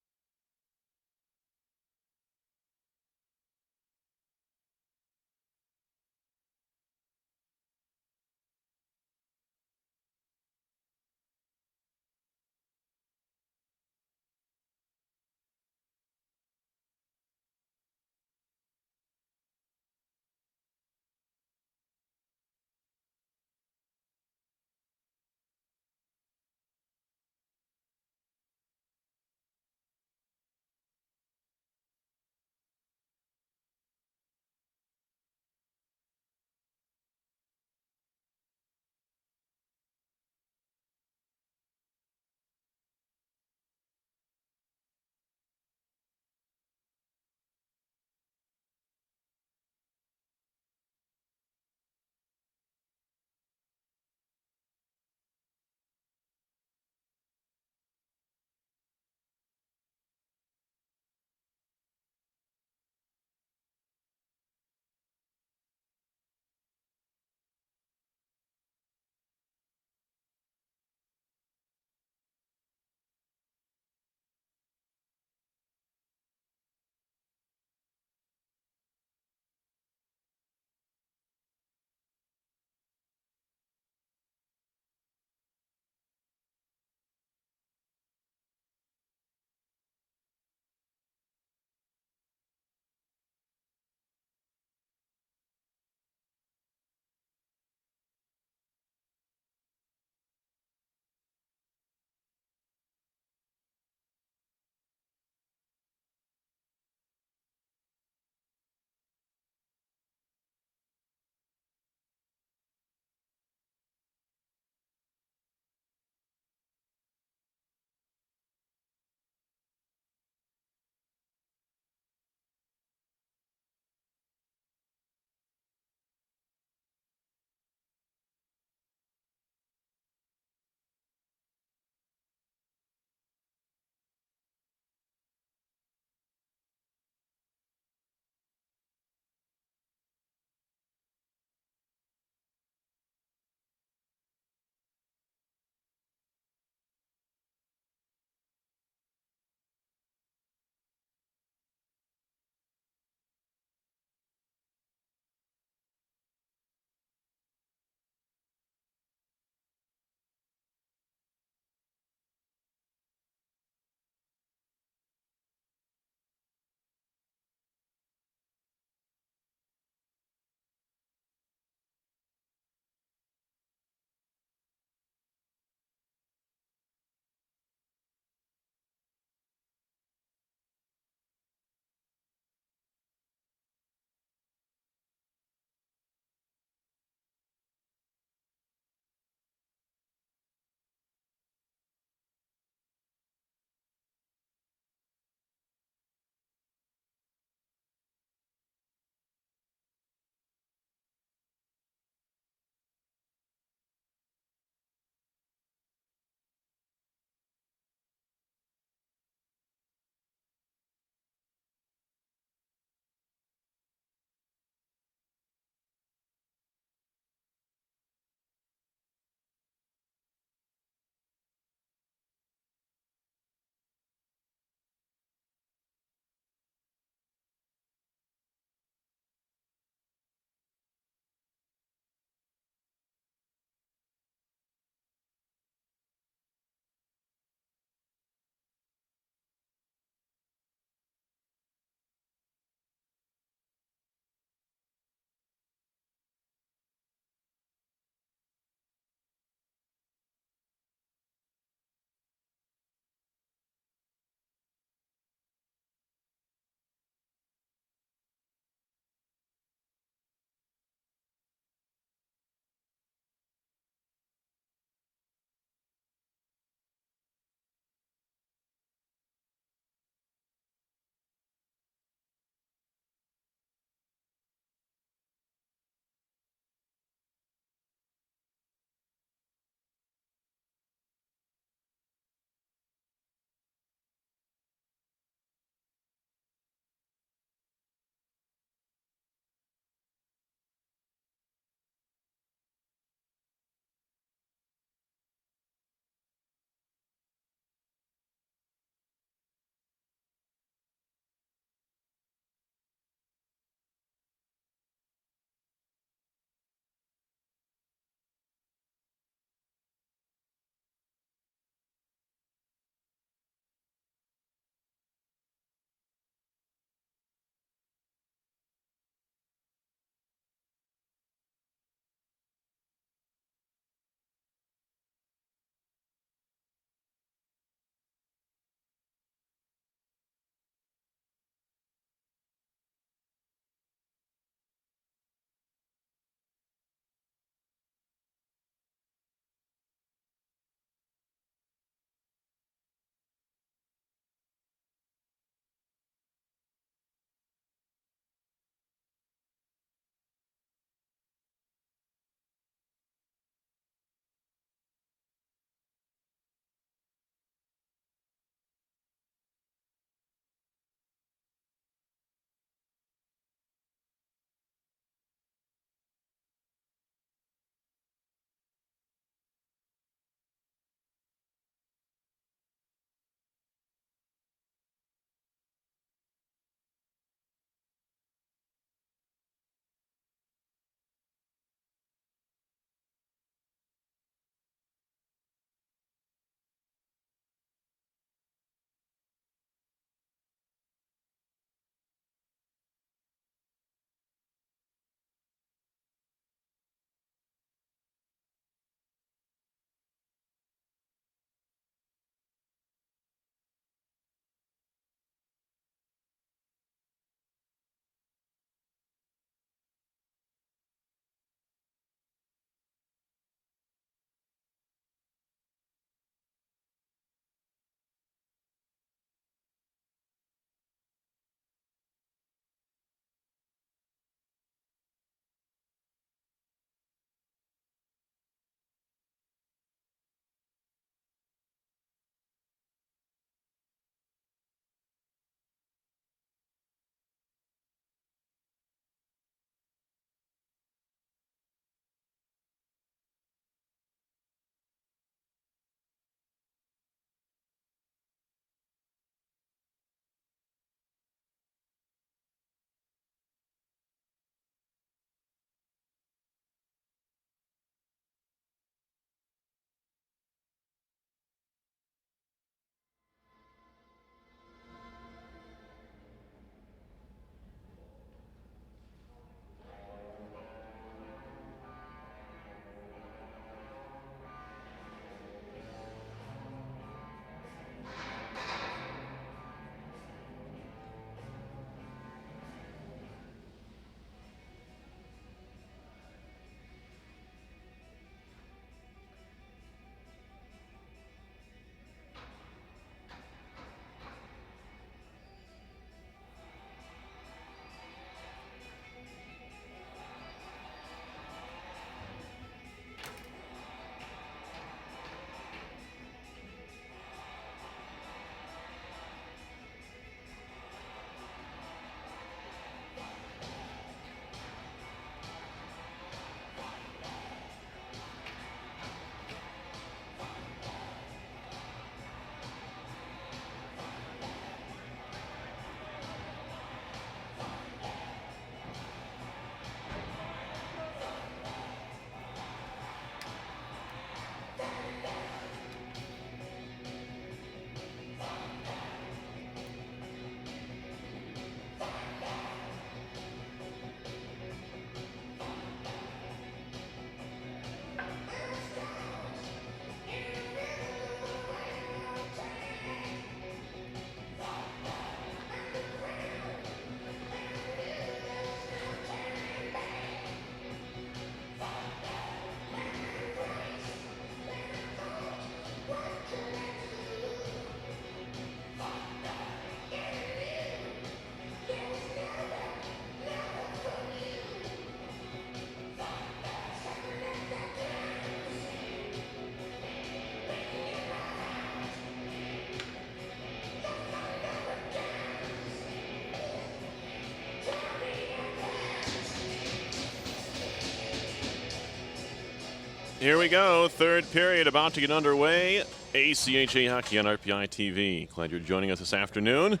Here we go, third period about to get underway. ACHA Hockey on RPI TV. Glad you're joining us this afternoon.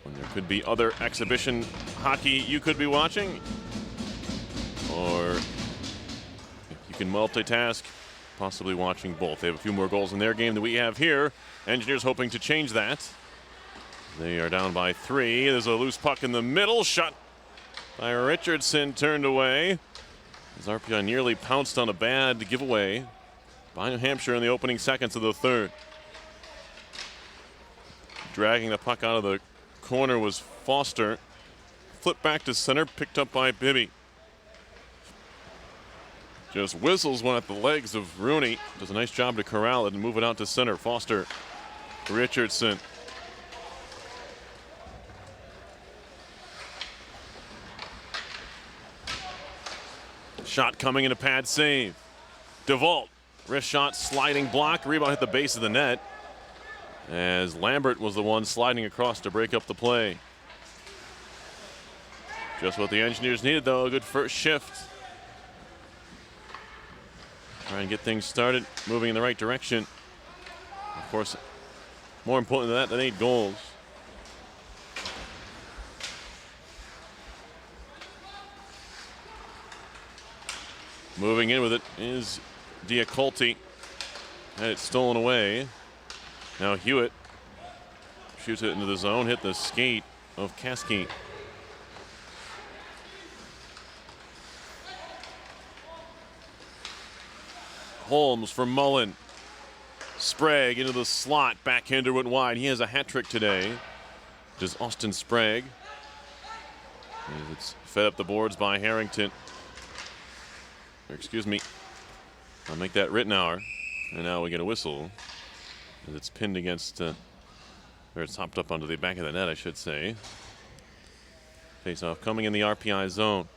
When there could be other exhibition hockey you could be watching. Or you can multitask, possibly watching both. They have a few more goals in their game than we have here. Engineers hoping to change that. They are down by 3. There's a loose puck in the middle. Shot by Richardson, turned away. As RPI nearly pounced on a bad giveaway by New Hampshire in the opening seconds of the third. Dragging the puck out of the corner was Foster. Flipped back to center, picked up by Bibby. Just whistles one at the legs of Rooney. Does a nice job to corral it and move it out to center. Foster, Richardson. Shot coming in a pad save. DeVault, wrist shot, sliding block. Rebound hit the base of the net as Lambert was the one sliding across to break up the play. Just what the Engineers needed, though. A good first shift. Try and get things started, moving in the right direction. Of course, more important than that, they need goals. Moving in with it is Diacolti. Had it stolen away. Now Hewitt shoots it into the zone, hit the skate of Kasky. Holmes for Mullen. Sprague into the slot, backhander went wide. He has a hat trick today. Does Austin Sprague. It's fed up the boards by Harrington. Or excuse me, I'll make that Rittenauer. And now we get a whistle as it's pinned against, or it's hopped up onto the back of the net, I should say. Face-off coming in the RPI zone.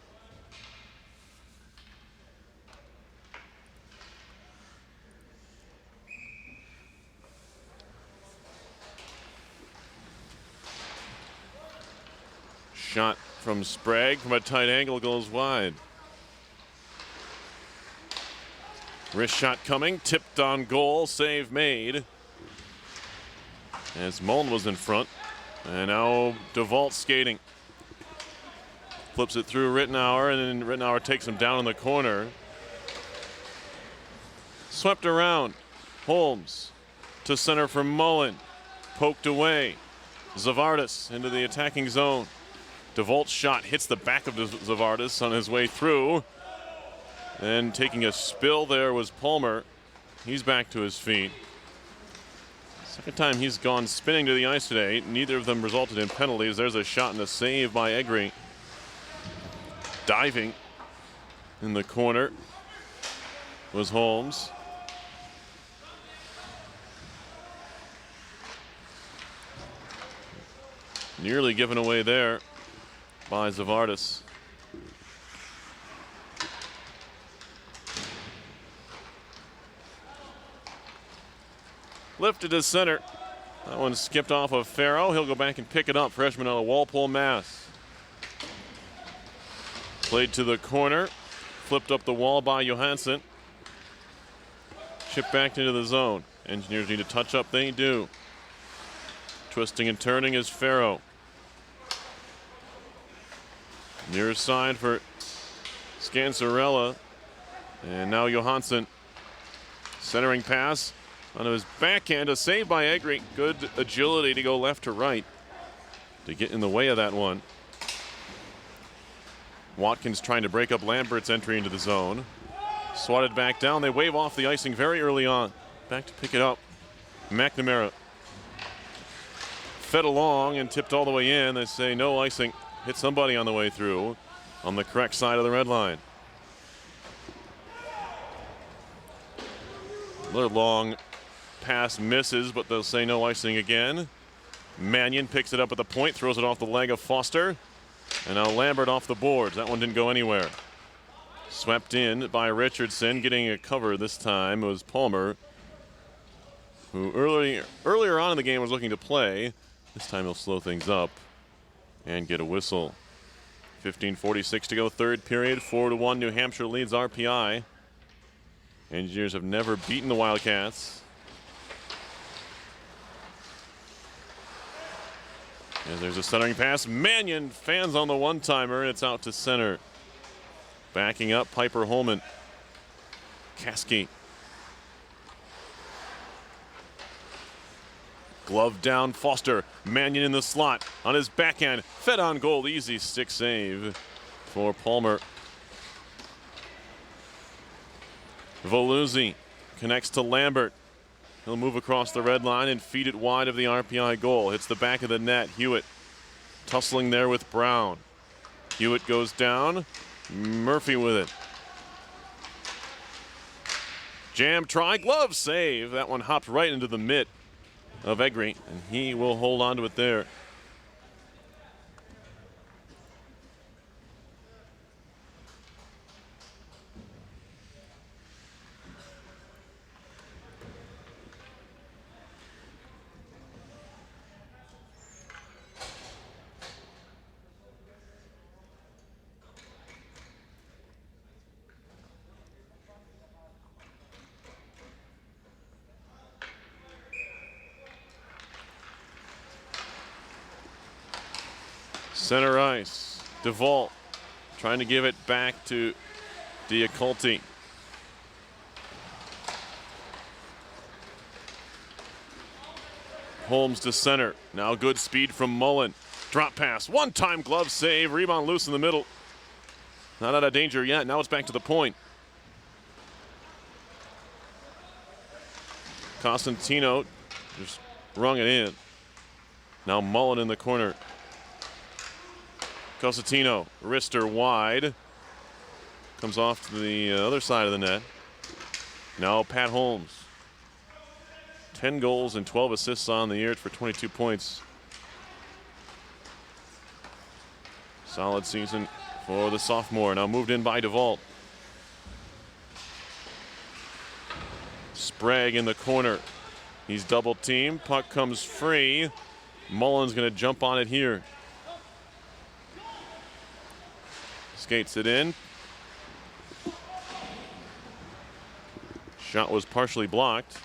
Shot from Sprague from a tight angle goes wide. Wrist shot coming, tipped on goal, save made. As Mullen was in front. And now DeVault skating. Flips it through Rittenauer, and then Rittenauer takes him down in the corner. Swept around. Holmes to center for Mullen. Poked away. Zavardis into the attacking zone. DeVault's shot hits the back of Zavardis on his way through. And taking a spill there was Palmer. He's back to his feet. Second time he's gone spinning to the ice today. Neither of them resulted in penalties. There's a shot and a save by Egri. Diving in the corner was Holmes. Nearly given away there by Zavardis. Lifted to center. That one skipped off of Farrow. He'll go back and pick it up. Freshman out of Walpole, Mass. Played to the corner. Flipped up the wall by Johansson. Chipped back into the zone. Engineers need to touch up. They do. Twisting and turning is Farrow. Near side for Scansarella. And now Johansson. Centering pass. Onto his backhand, a save by Egri. Good agility to go left to right to get in the way of that one. Watkins trying to break up Lambert's entry into the zone. Swatted back down. They wave off the icing very early on. Back to pick it up. McNamara. Fed along and tipped all the way in. They say no icing. Hit somebody on the way through on the correct side of the red line. Another long pass misses, but they'll say no icing again. Mannion picks it up at the point, throws it off the leg of Foster. And now Lambert off the boards. That one didn't go anywhere. Swept in by Richardson. Getting a cover this time was Palmer, who earlier on in the game was looking to play. This time he'll slow things up and get a whistle. 15:46 to go, third period. 4-1, New Hampshire leads RPI. Engineers have never beaten the Wildcats. And there's a centering pass. Mannion fans on the one-timer, and it's out to center. Backing up, Piper Holman. Kasky. Glove down, Foster. Mannion in the slot on his backhand. Fed on goal, easy stick save for Palmer. Voluzzi connects to Lambert. He'll move across the red line and feed it wide of the RPI goal. Hits the back of the net. Hewitt tussling there with Brown. Hewitt goes down. Murphy with it. Jam try, glove save. That one hopped right into the mitt of Egri, and he will hold on to it there. Center ice, DeVault trying to give it back to Diacolti. Holmes to center, now good speed from Mullen. Drop pass, one-time glove save, rebound loose in the middle. Not out of danger yet, now it's back to the point. Costantino just rung it in. Now Mullen in the corner. Cosentino, wrister wide. Comes off to the other side of the net. Now Pat Holmes. 10 goals and 12 assists on the year for 22 points. Solid season for the sophomore. Now moved in by DeVault. Sprague in the corner. He's double teamed. Puck comes free. Mullen's going to jump on it here. Skates it in. Shot was partially blocked.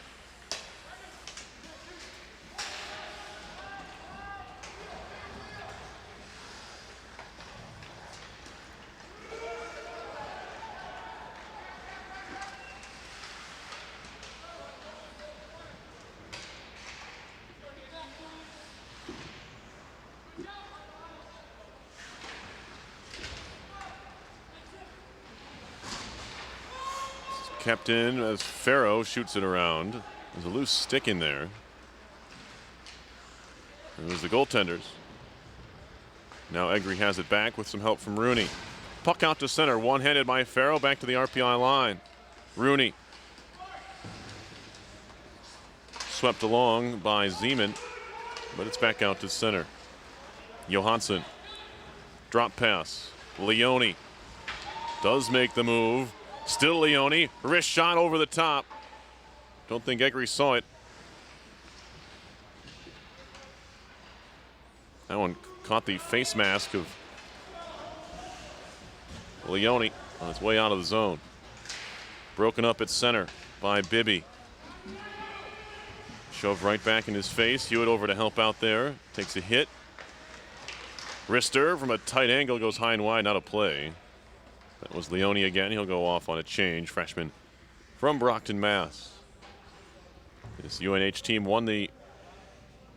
Kept in as Farrow shoots it around. There's a loose stick in there. It was the goaltenders. Now Egri has it back with some help from Rooney. Puck out to center, one-handed by Farrow, back to the RPI line. Rooney. Swept along by Zeman, but it's back out to center. Johansson. Drop pass. Leone does make the move. Still Leone, wrist shot over the top. Don't think Egri saw it. That one caught the face mask of Leone on its way out of the zone. Broken up at center by Bibby. Shoved right back in his face. Hewitt over to help out there. Takes a hit. Wrister from a tight angle goes high and wide, not a play. That was Leone again. He'll go off on a change. Freshman from Brockton, Mass. This UNH team won the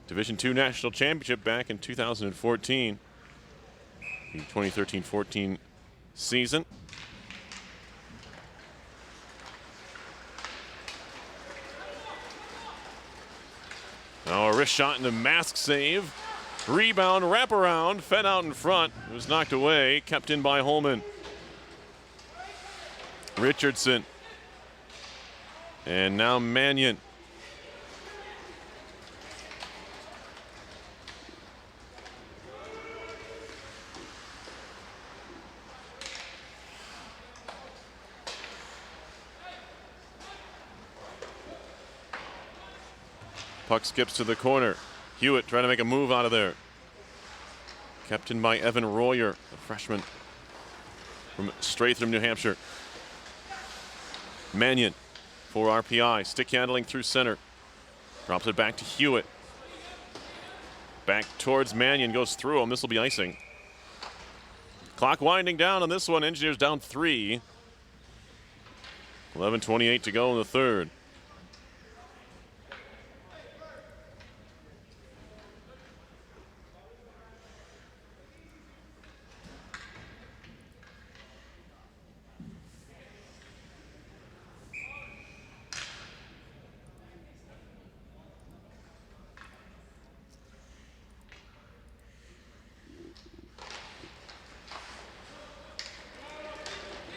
Division II National Championship back in 2014. The 2013-14 season. Now a wrist shot and a mask save. Rebound, wraparound, fed out in front. It was knocked away, kept in by Holman. Richardson. And now Mannion. Puck skips to the corner. Hewitt trying to make a move out of there. Kept in by Evan Royer, a freshman from Stratham, New Hampshire. Mannion for RPI. Stick handling through center. Drops it back to Hewitt. Back towards Mannion, goes through him. This will be icing. Clock winding down on this one. Engineers down 3. 11:28 to go in the third.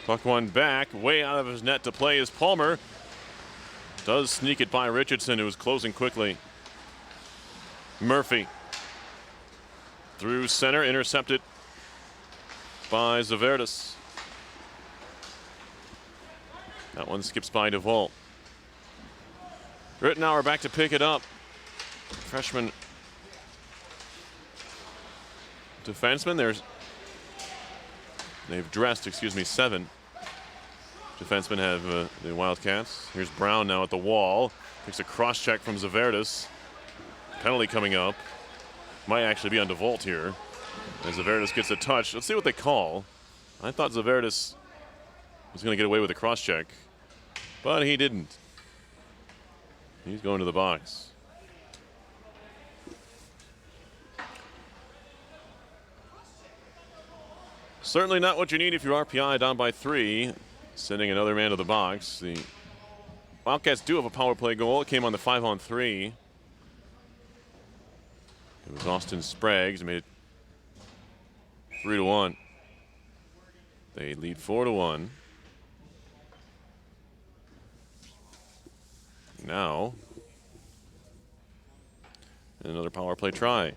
Puck one back, way out of his net to play is Palmer. Does sneak it by Richardson, who was closing quickly. Murphy through center, intercepted by Zaverdis. That one skips by DeVault. Rittenauer back to pick it up. Freshman defenseman. They've dressed, 7 defensemen have the Wildcats. Here's Brown now at the wall. Takes a cross check from Zaverdis. Penalty coming up. Might actually be on DeVault here. As Zaverdis gets a touch. Let's see what they call. I thought Zaverdis was going to get away with a cross check, but he didn't. He's going to the box. Certainly not what you need if you're RPI down by 3. Sending another man to the box. The Wildcats do have a power play goal. It came on the 5-on-3. It was Austin Sprague's, made it 3-1. They lead 4-1. Now, another power play try.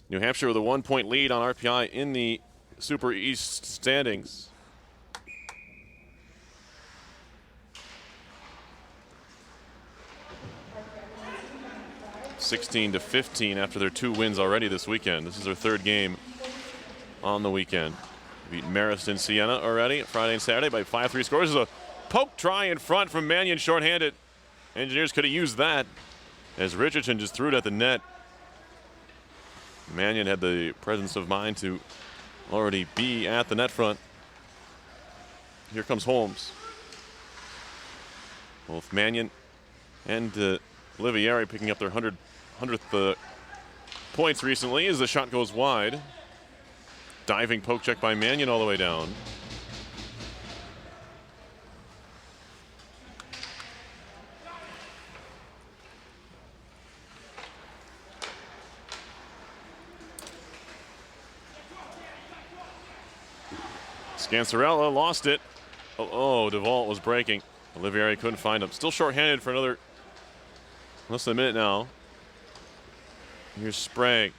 New Hampshire with a 1-point lead on RPI in the Super East standings. (16-15) after their 2 wins already this weekend. This is their 3rd game on the weekend. Beat Marist and Siena already Friday and Saturday by 5-3 scores. There's a poke try in front from Mannion, shorthanded. Engineers could have used that as Richardson just threw it at the net. Mannion had the presence of mind to already be at the net front. Here comes Holmes. Both Mannion and Olivieri picking up their 100th points recently as the shot goes wide. Diving poke check by Mannion all the way down. Scansarella lost it. Oh, DeVault was breaking. Olivieri couldn't find him. Still shorthanded for another less than a minute now. Here's Sprague.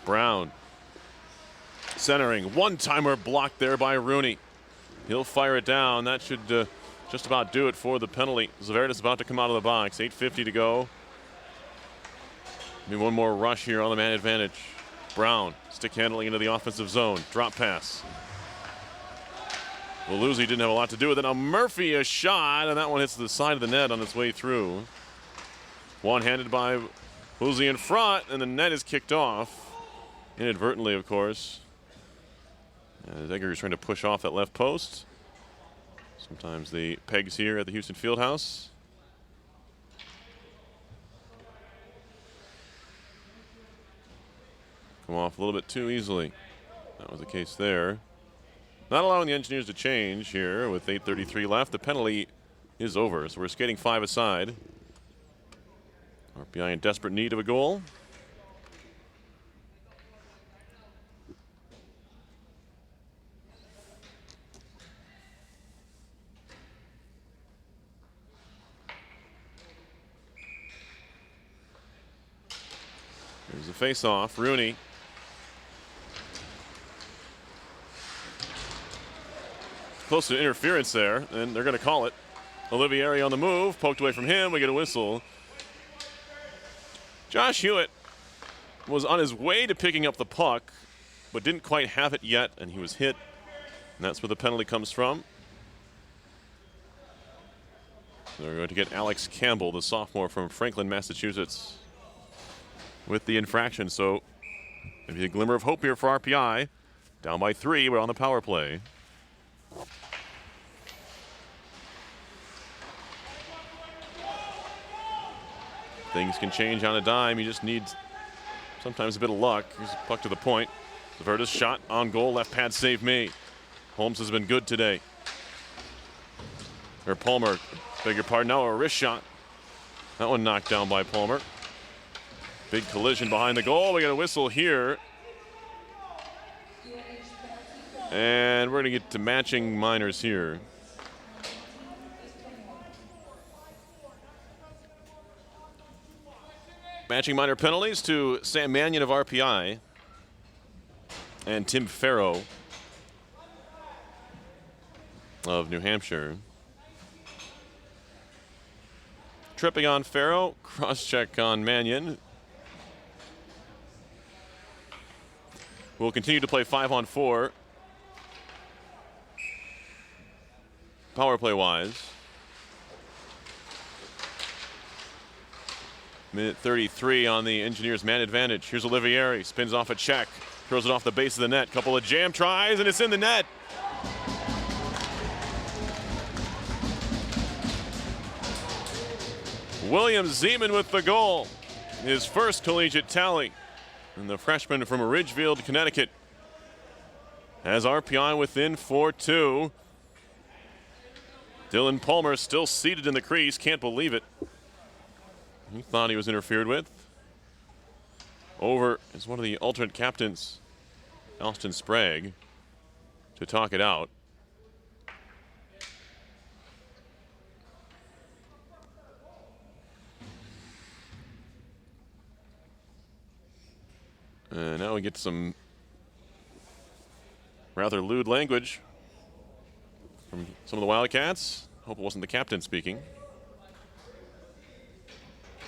Brown centering, one-timer blocked there by Rooney. He'll fire it down. That should just about do it for the penalty. Zaverdis about to come out of the box. 8:50 to go. Maybe one more rush here on the man advantage. Brown stick handling into the offensive zone. Drop pass. Waluzzi didn't have a lot to do with it. Now Murphy a shot, and that one hits the side of the net on its way through. One-handed by Waluzzi in front, and the net is kicked off. Inadvertently, of course. As Egger is trying to push off that left post. Sometimes the pegs here at the Houston Fieldhouse. Come off a little bit too easily. That was the case there. Not allowing the Engineers to change here with 8:33 left. The penalty is over, so we're skating 5 aside. RPI in desperate need of a goal. There's a face-off. Rooney. Close to interference there, and they're going to call it. Olivieri on the move, poked away from him. We get a whistle. Josh Hewitt was on his way to picking up the puck, but didn't quite have it yet, and he was hit. And that's where the penalty comes from. They're going to get Alex Campbell, the sophomore from Franklin, Massachusetts, with the infraction. So maybe a glimmer of hope here for RPI. Down by 3, we're on the power play. Things can change on a dime. You just need sometimes a bit of luck. Here's a puck to the point. Zaverda's shot on goal. Left pad save made. Holmes has been good today. Or Palmer, beg your pardon. Now a wrist shot. That one knocked down by Palmer. Big collision behind the goal. We got a whistle here. And we're going to get to matching minors here. Matching minor penalties to Sam Mannion of RPI and Tim Farrow of New Hampshire. Tripping on Farrow, cross-check on Mannion. We'll continue to play 5-on-4. Power play-wise. Minute 33 on the Engineers' man advantage. Here's Olivieri, spins off a check, throws it off the base of the net. Couple of jam tries, and it's in the net. William Zeman with the goal. His first collegiate tally. And the freshman from Ridgefield, Connecticut, has RPI within 4-2. Dylan Palmer still seated in the crease. Can't believe it. He thought he was interfered with. Over is one of the alternate captains, Austin Sprague, to talk it out. And now we get some rather lewd language from some of the Wildcats. Hope it wasn't the captain speaking.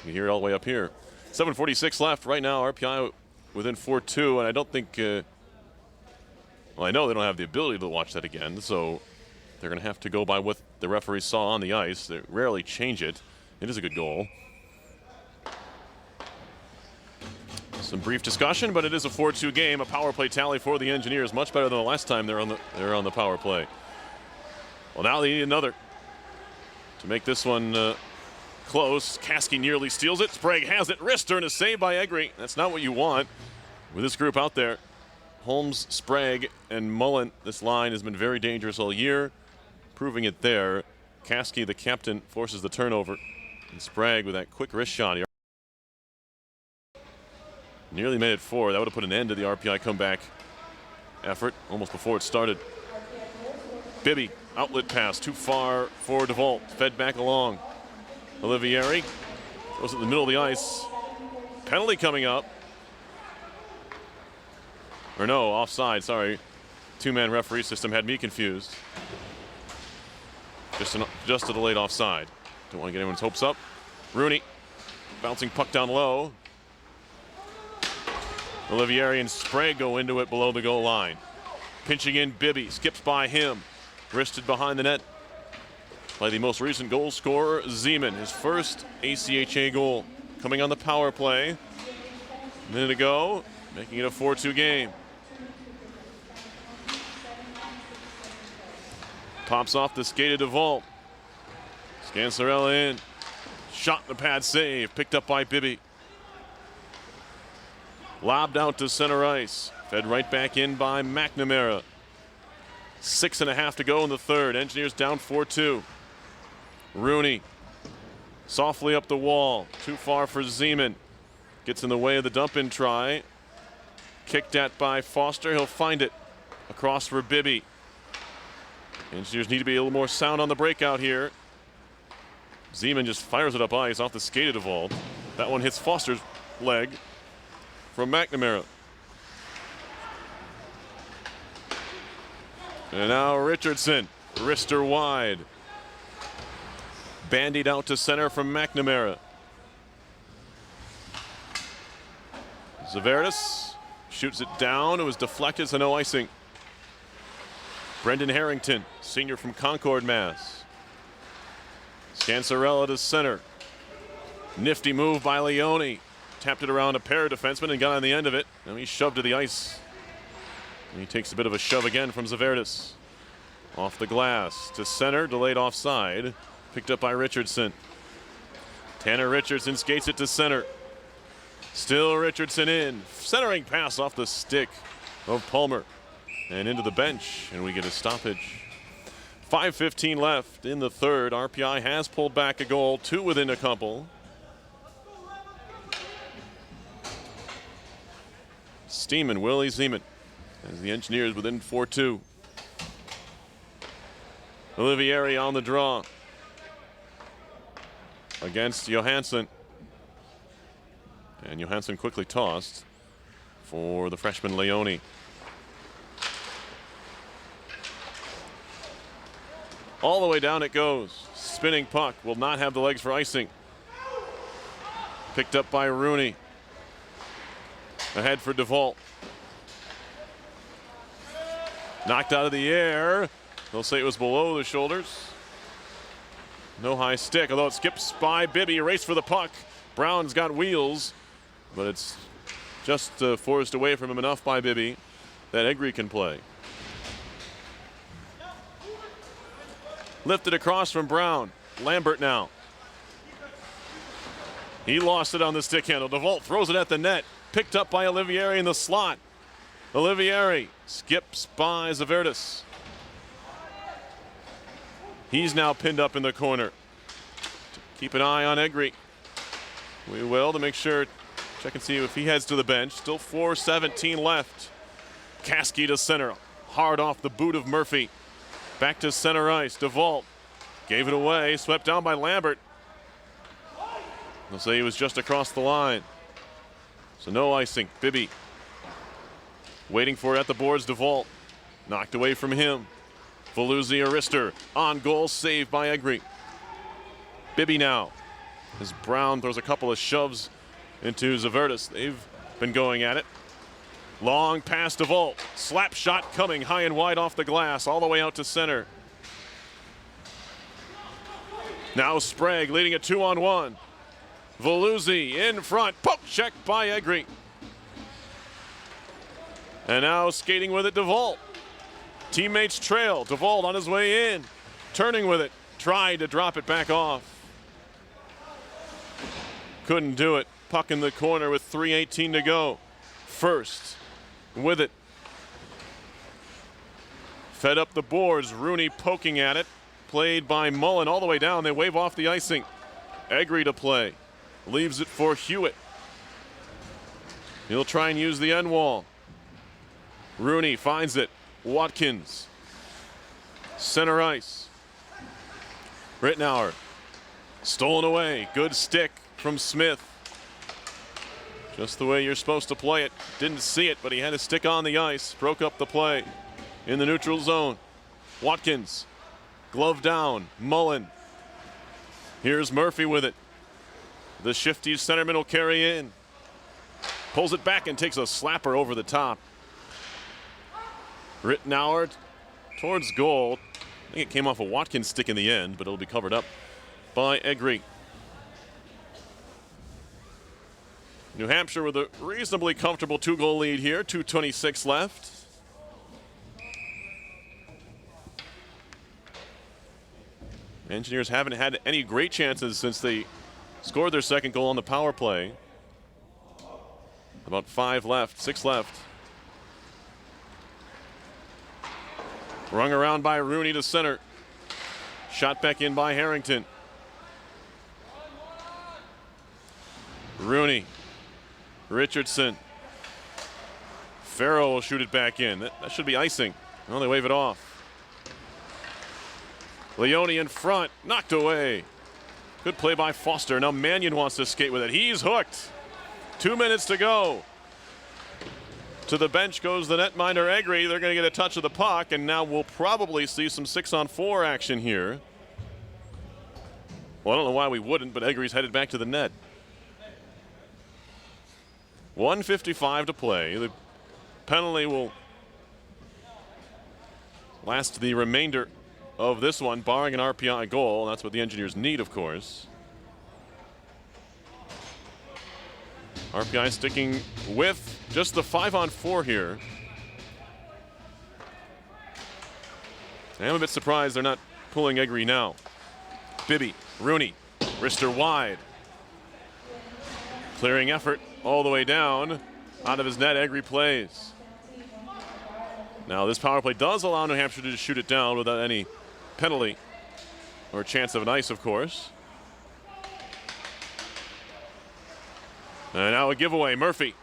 You hear it all the way up here. 7:46 left right now. RPI within 4-2, and I don't think. Well, I know they don't have the ability to watch that again, so they're going to have to go by what the referee saw on the ice. They rarely change it. It is a good goal. Some brief discussion, but it is a 4-2 game. A power play tally for the Engineers, much better than the last time they're on the power play. Well, now they need another to make this one. Close. Kasky nearly steals it. Sprague has it. Wrist turn, a save by Egri. That's not what you want with this group out there. Holmes, Sprague, and Mullen. This line has been very dangerous all year. Proving it there. Kasky, the captain, forces the turnover. And Sprague with that quick wrist shot. He nearly made it 4. That would have put an end to the RPI comeback effort almost before it started. Bibby, outlet pass too far for DeVault. Fed back along. Olivieri goes in the middle of the ice. Penalty coming up. Or no, offside, sorry. Two-man referee system had me confused. Just a delayed offside. Don't want to get anyone's hopes up. Rooney, bouncing puck down low. Olivieri and Sprague go into it below the goal line. Pinching in Bibby, skips by him. Wristed behind the net by the most recent goal scorer, Zeman. His first ACHA goal coming on the power play. A minute ago, making it a 4-2 game. Pops off the skate of DeVault. Scansarella in. Shot in the pad save, picked up by Bibby. Lobbed out to center ice. Fed right back in by McNamara. 6.5 to go in the third. Engineers down 4-2. Rooney softly up the wall. Too far for Zeman. Gets in the way of the dump-in try. Kicked at by Foster. He'll find it. Across for Bibby. Engineers need to be a little more sound on the breakout here. Zeman just fires it up ice off the skate of DeVault. That one hits Foster's leg. from McNamara. And now Richardson, wrister wide. Bandied out to center from McNamara. Zaverdis shoots it down. It was deflected, so no icing. Brendan Harrington, senior from Concord, Mass. Scansarella to center. Nifty move by Leone. Tapped it around a pair of defensemen and got on the end of it. Now he shoved to the ice. And he takes a bit of a shove again from Zaverdis. Off the glass to center, delayed offside. Picked up by Richardson. Tanner Richardson skates it to center. Still Richardson in. Centering pass off the stick of Palmer. And into the bench, and we get a stoppage. 5:15 left in the third. RPI has pulled back a goal, 2 within a couple. Steeman, Willie Zeman, as the Engineers within 4-2. Olivieri on the draw against Johansson. And Johansson quickly tossed for the freshman Leone. All the way down it goes. Spinning puck will not have the legs for icing. Picked up by Rooney. Ahead for DeVault. Knocked out of the air. They'll say it was below the shoulders. No high stick, although it skips by Bibby. Race for the puck. Brown's got wheels, but it's just forced away from him enough by Bibby that Egri can play. Lifted across from Brown. Lambert now. He lost it on the stick handle. DeVault throws it at the net. Picked up by Olivieri in the slot. Olivieri skips by Zaverdis. He's now pinned up in the corner. Keep an eye on Egri. We will, to make sure, check and see if he heads to the bench. Still 4:17 left. Caskey to center. Hard off the boot of Murphy. Back to center ice. DeVault gave it away. Swept down by Lambert. They'll say he was just across the line. So no icing. Bibby waiting for it at the boards. DeVault knocked away from him. Veluzzi Arister on goal, saved by Egri. Bibby now, as Brown throws a couple of shoves into Zaverdis. They've been going at it. Long pass to DeVault. Slap shot coming high and wide off the glass, all the way out to center. Now Sprague leading a 2-on-1. Veluzzi in front. Poke check by Egri. And now skating with it, DeVault. Teammates trail. DeVault on his way in. Turning with it. Tried to drop it back off. Couldn't do it. Puck in the corner with 3:18 to go. First with it. Fed up the boards. Rooney poking at it. Played by Mullen all the way down. They wave off the icing. Egri to play. Leaves it for Hewitt. He'll try and use the end wall. Rooney finds it. Watkins. Center ice. Rittenauer. Stolen away. Good stick from Smith. Just the way you're supposed to play it. Didn't see it, but he had a stick on the ice. Broke up the play in the neutral zone. Watkins. Glove down. Mullen. Here's Murphy with it. The shifty centerman will carry in. Pulls it back and takes a slapper over the top. Rittenauer towards goal. I think it came off a Watkins stick in the end, but it'll be covered up by Egri. New Hampshire with a reasonably comfortable 2-goal lead here. 2:26 left. Engineers haven't had any great chances since they scored their second goal on the power play. About 5 left, 6 left. Rung around by Rooney to center. Shot back in by Harrington. Rooney. Richardson. Farrow will shoot it back in. That should be icing. Well, they wave it off. Leone in front. Knocked away. Good play by Foster. Now Mannion wants to skate with it. He's hooked. 2 minutes to go. To the bench goes the netminder Egri. They're going to get a touch of the puck, and now we'll probably see some 6-on-4 action here. Well, I don't know why we wouldn't, but Egri's headed back to the net. 1:55 to play. The penalty will last the remainder of this one, barring an RPI goal. That's what the Engineers need, of course. RPI sticking with just the 5-on-4 here. I'm a bit surprised they're not pulling Egri now. Bibby, Rooney, wrister wide. Clearing effort all the way down. Out of his net, Egri plays. Now this power play does allow New Hampshire to just shoot it down without any penalty or chance of an ice, of course. And now a giveaway, Murphy.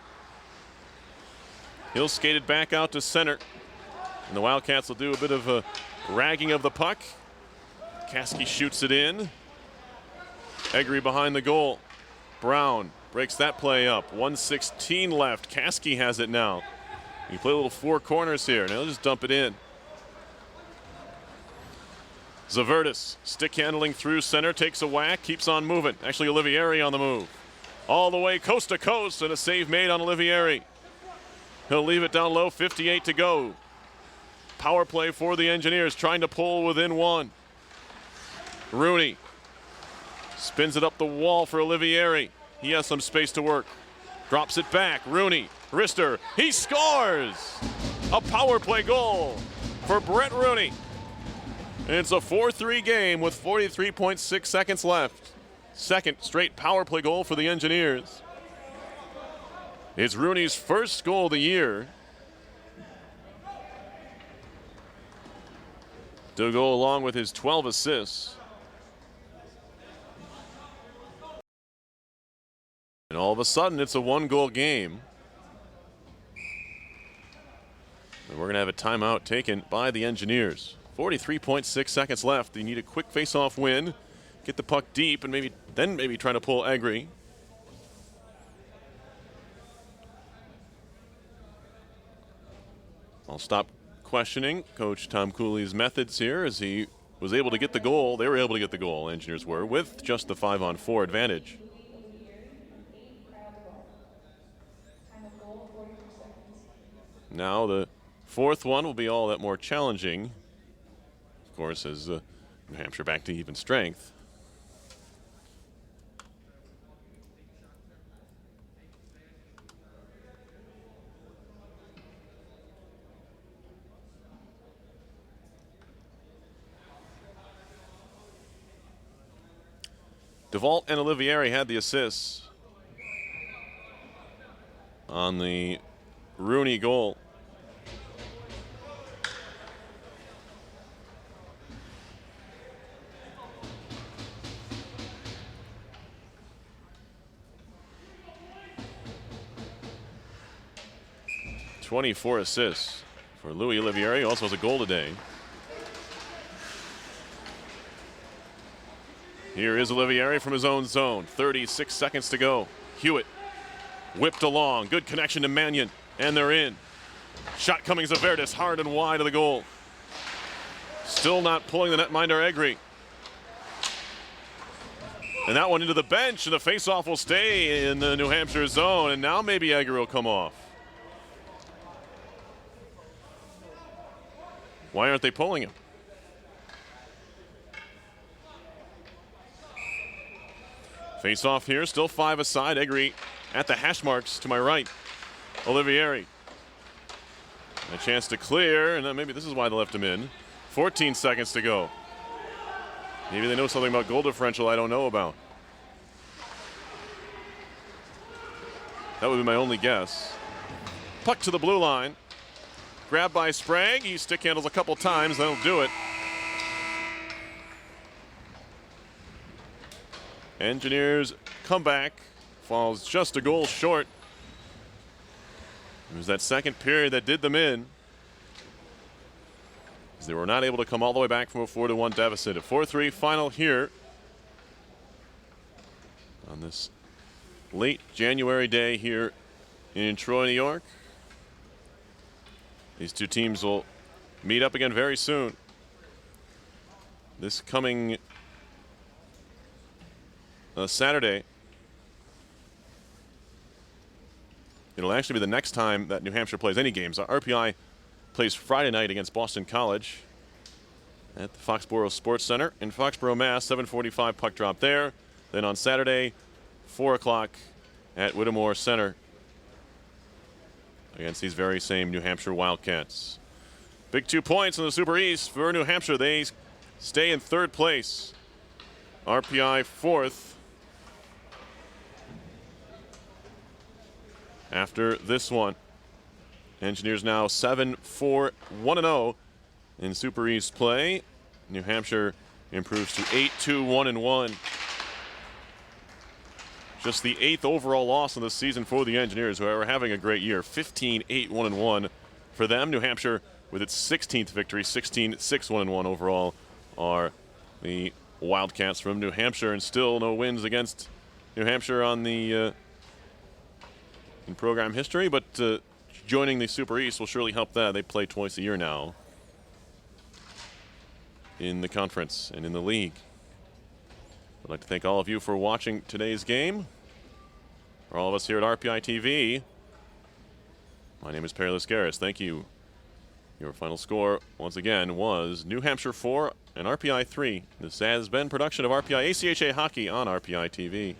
He'll skate it back out to center. And the Wildcats will do a bit of a ragging of the puck. Caskey shoots it in. Egri behind the goal. Brown breaks that play up. 1:16 left. Caskey has it now. You play a little four corners here, and he'll just dump it in. Zaverdis, stick handling through center, takes a whack, keeps on moving. Actually, Olivieri on the move. All the way coast to coast, and a save made on Olivieri. He'll leave it down low, 58 to go. Power play for the Engineers, trying to pull within one. Rooney spins it up the wall for Olivieri. He has some space to work. Drops it back, Rooney, wrister, he scores! A power play goal for Brett Rooney. And it's a 4-3 game with 43.6 seconds left. Second straight power play goal for the Engineers. It's Rooney's first goal of the year. To go along with his 12 assists. And all of a sudden, it's a one-goal game. And we're going to have a timeout taken by the Engineers. 43.6 seconds left. They need a quick face-off win. Get the puck deep and maybe try to pull Egri. I'll stop questioning Coach Tom Cooley's methods here as he was able to get the goal. They were able to get the goal, Engineers were, with just the 5-on-4 advantage. Now the fourth one will be all that more challenging. Of course, as New Hampshire back to even strength. DeVault and Olivieri had the assists on the Rooney goal. .24 assists for Louis Olivieri. Also has a goal today. Here is Olivieri from his own zone. 36 seconds to go. Hewitt whipped along. Good connection to Mannion. And they're in. Shot coming Zaverdis hard and wide of the goal. Still not pulling the netminder Egri. And that one into the bench, and the faceoff will stay in the New Hampshire zone. And now maybe Egri will come off. Why aren't they pulling him? Face off here, still 5 aside. Egri at the hash marks to my right. Olivieri. A chance to clear, and then maybe this is why they left him in. 14 seconds to go. Maybe they know something about goal differential I don't know about. That would be my only guess. Puck to the blue line. Grabbed by Sprague. He stick handles a couple times. That'll do it. Engineers comeback. Falls just a goal short. It was that second period that did them in, as they were not able to come all the way back from a 4-1 deficit. A 4-3 final here on this late January day here in Troy, New York. These two teams will meet up again very soon. This coming Saturday. It'll actually be the next time that New Hampshire plays any games. RPI plays Friday night against Boston College at the Foxborough Sports Center in Foxborough, Mass. 7:45 puck drop there. Then on Saturday, 4 o'clock at Whittemore Center against these very same New Hampshire Wildcats. Big 2 points in the Super East for New Hampshire. They stay in 3rd place. RPI 4th. After this one, Engineers now 7-4-1-0 in Super East play. New Hampshire improves to 8-2-1-1. Just the 8th overall loss of the season for the Engineers, who are having a great year. 15-8-1-1 for them. New Hampshire with its 16th victory, 16-6-1-1 overall are the Wildcats from New Hampshire, and still no wins against New Hampshire on the in program history, but joining the Super East will surely help that. They play twice a year now in the conference and in the league. I'd like to thank all of you for watching today's game. For all of us here at RPI TV, my name is Perry Lascaris. Thank you. Your final score, once again, was New Hampshire 4 and RPI 3. This has been production of RPI ACHA Hockey on RPI TV.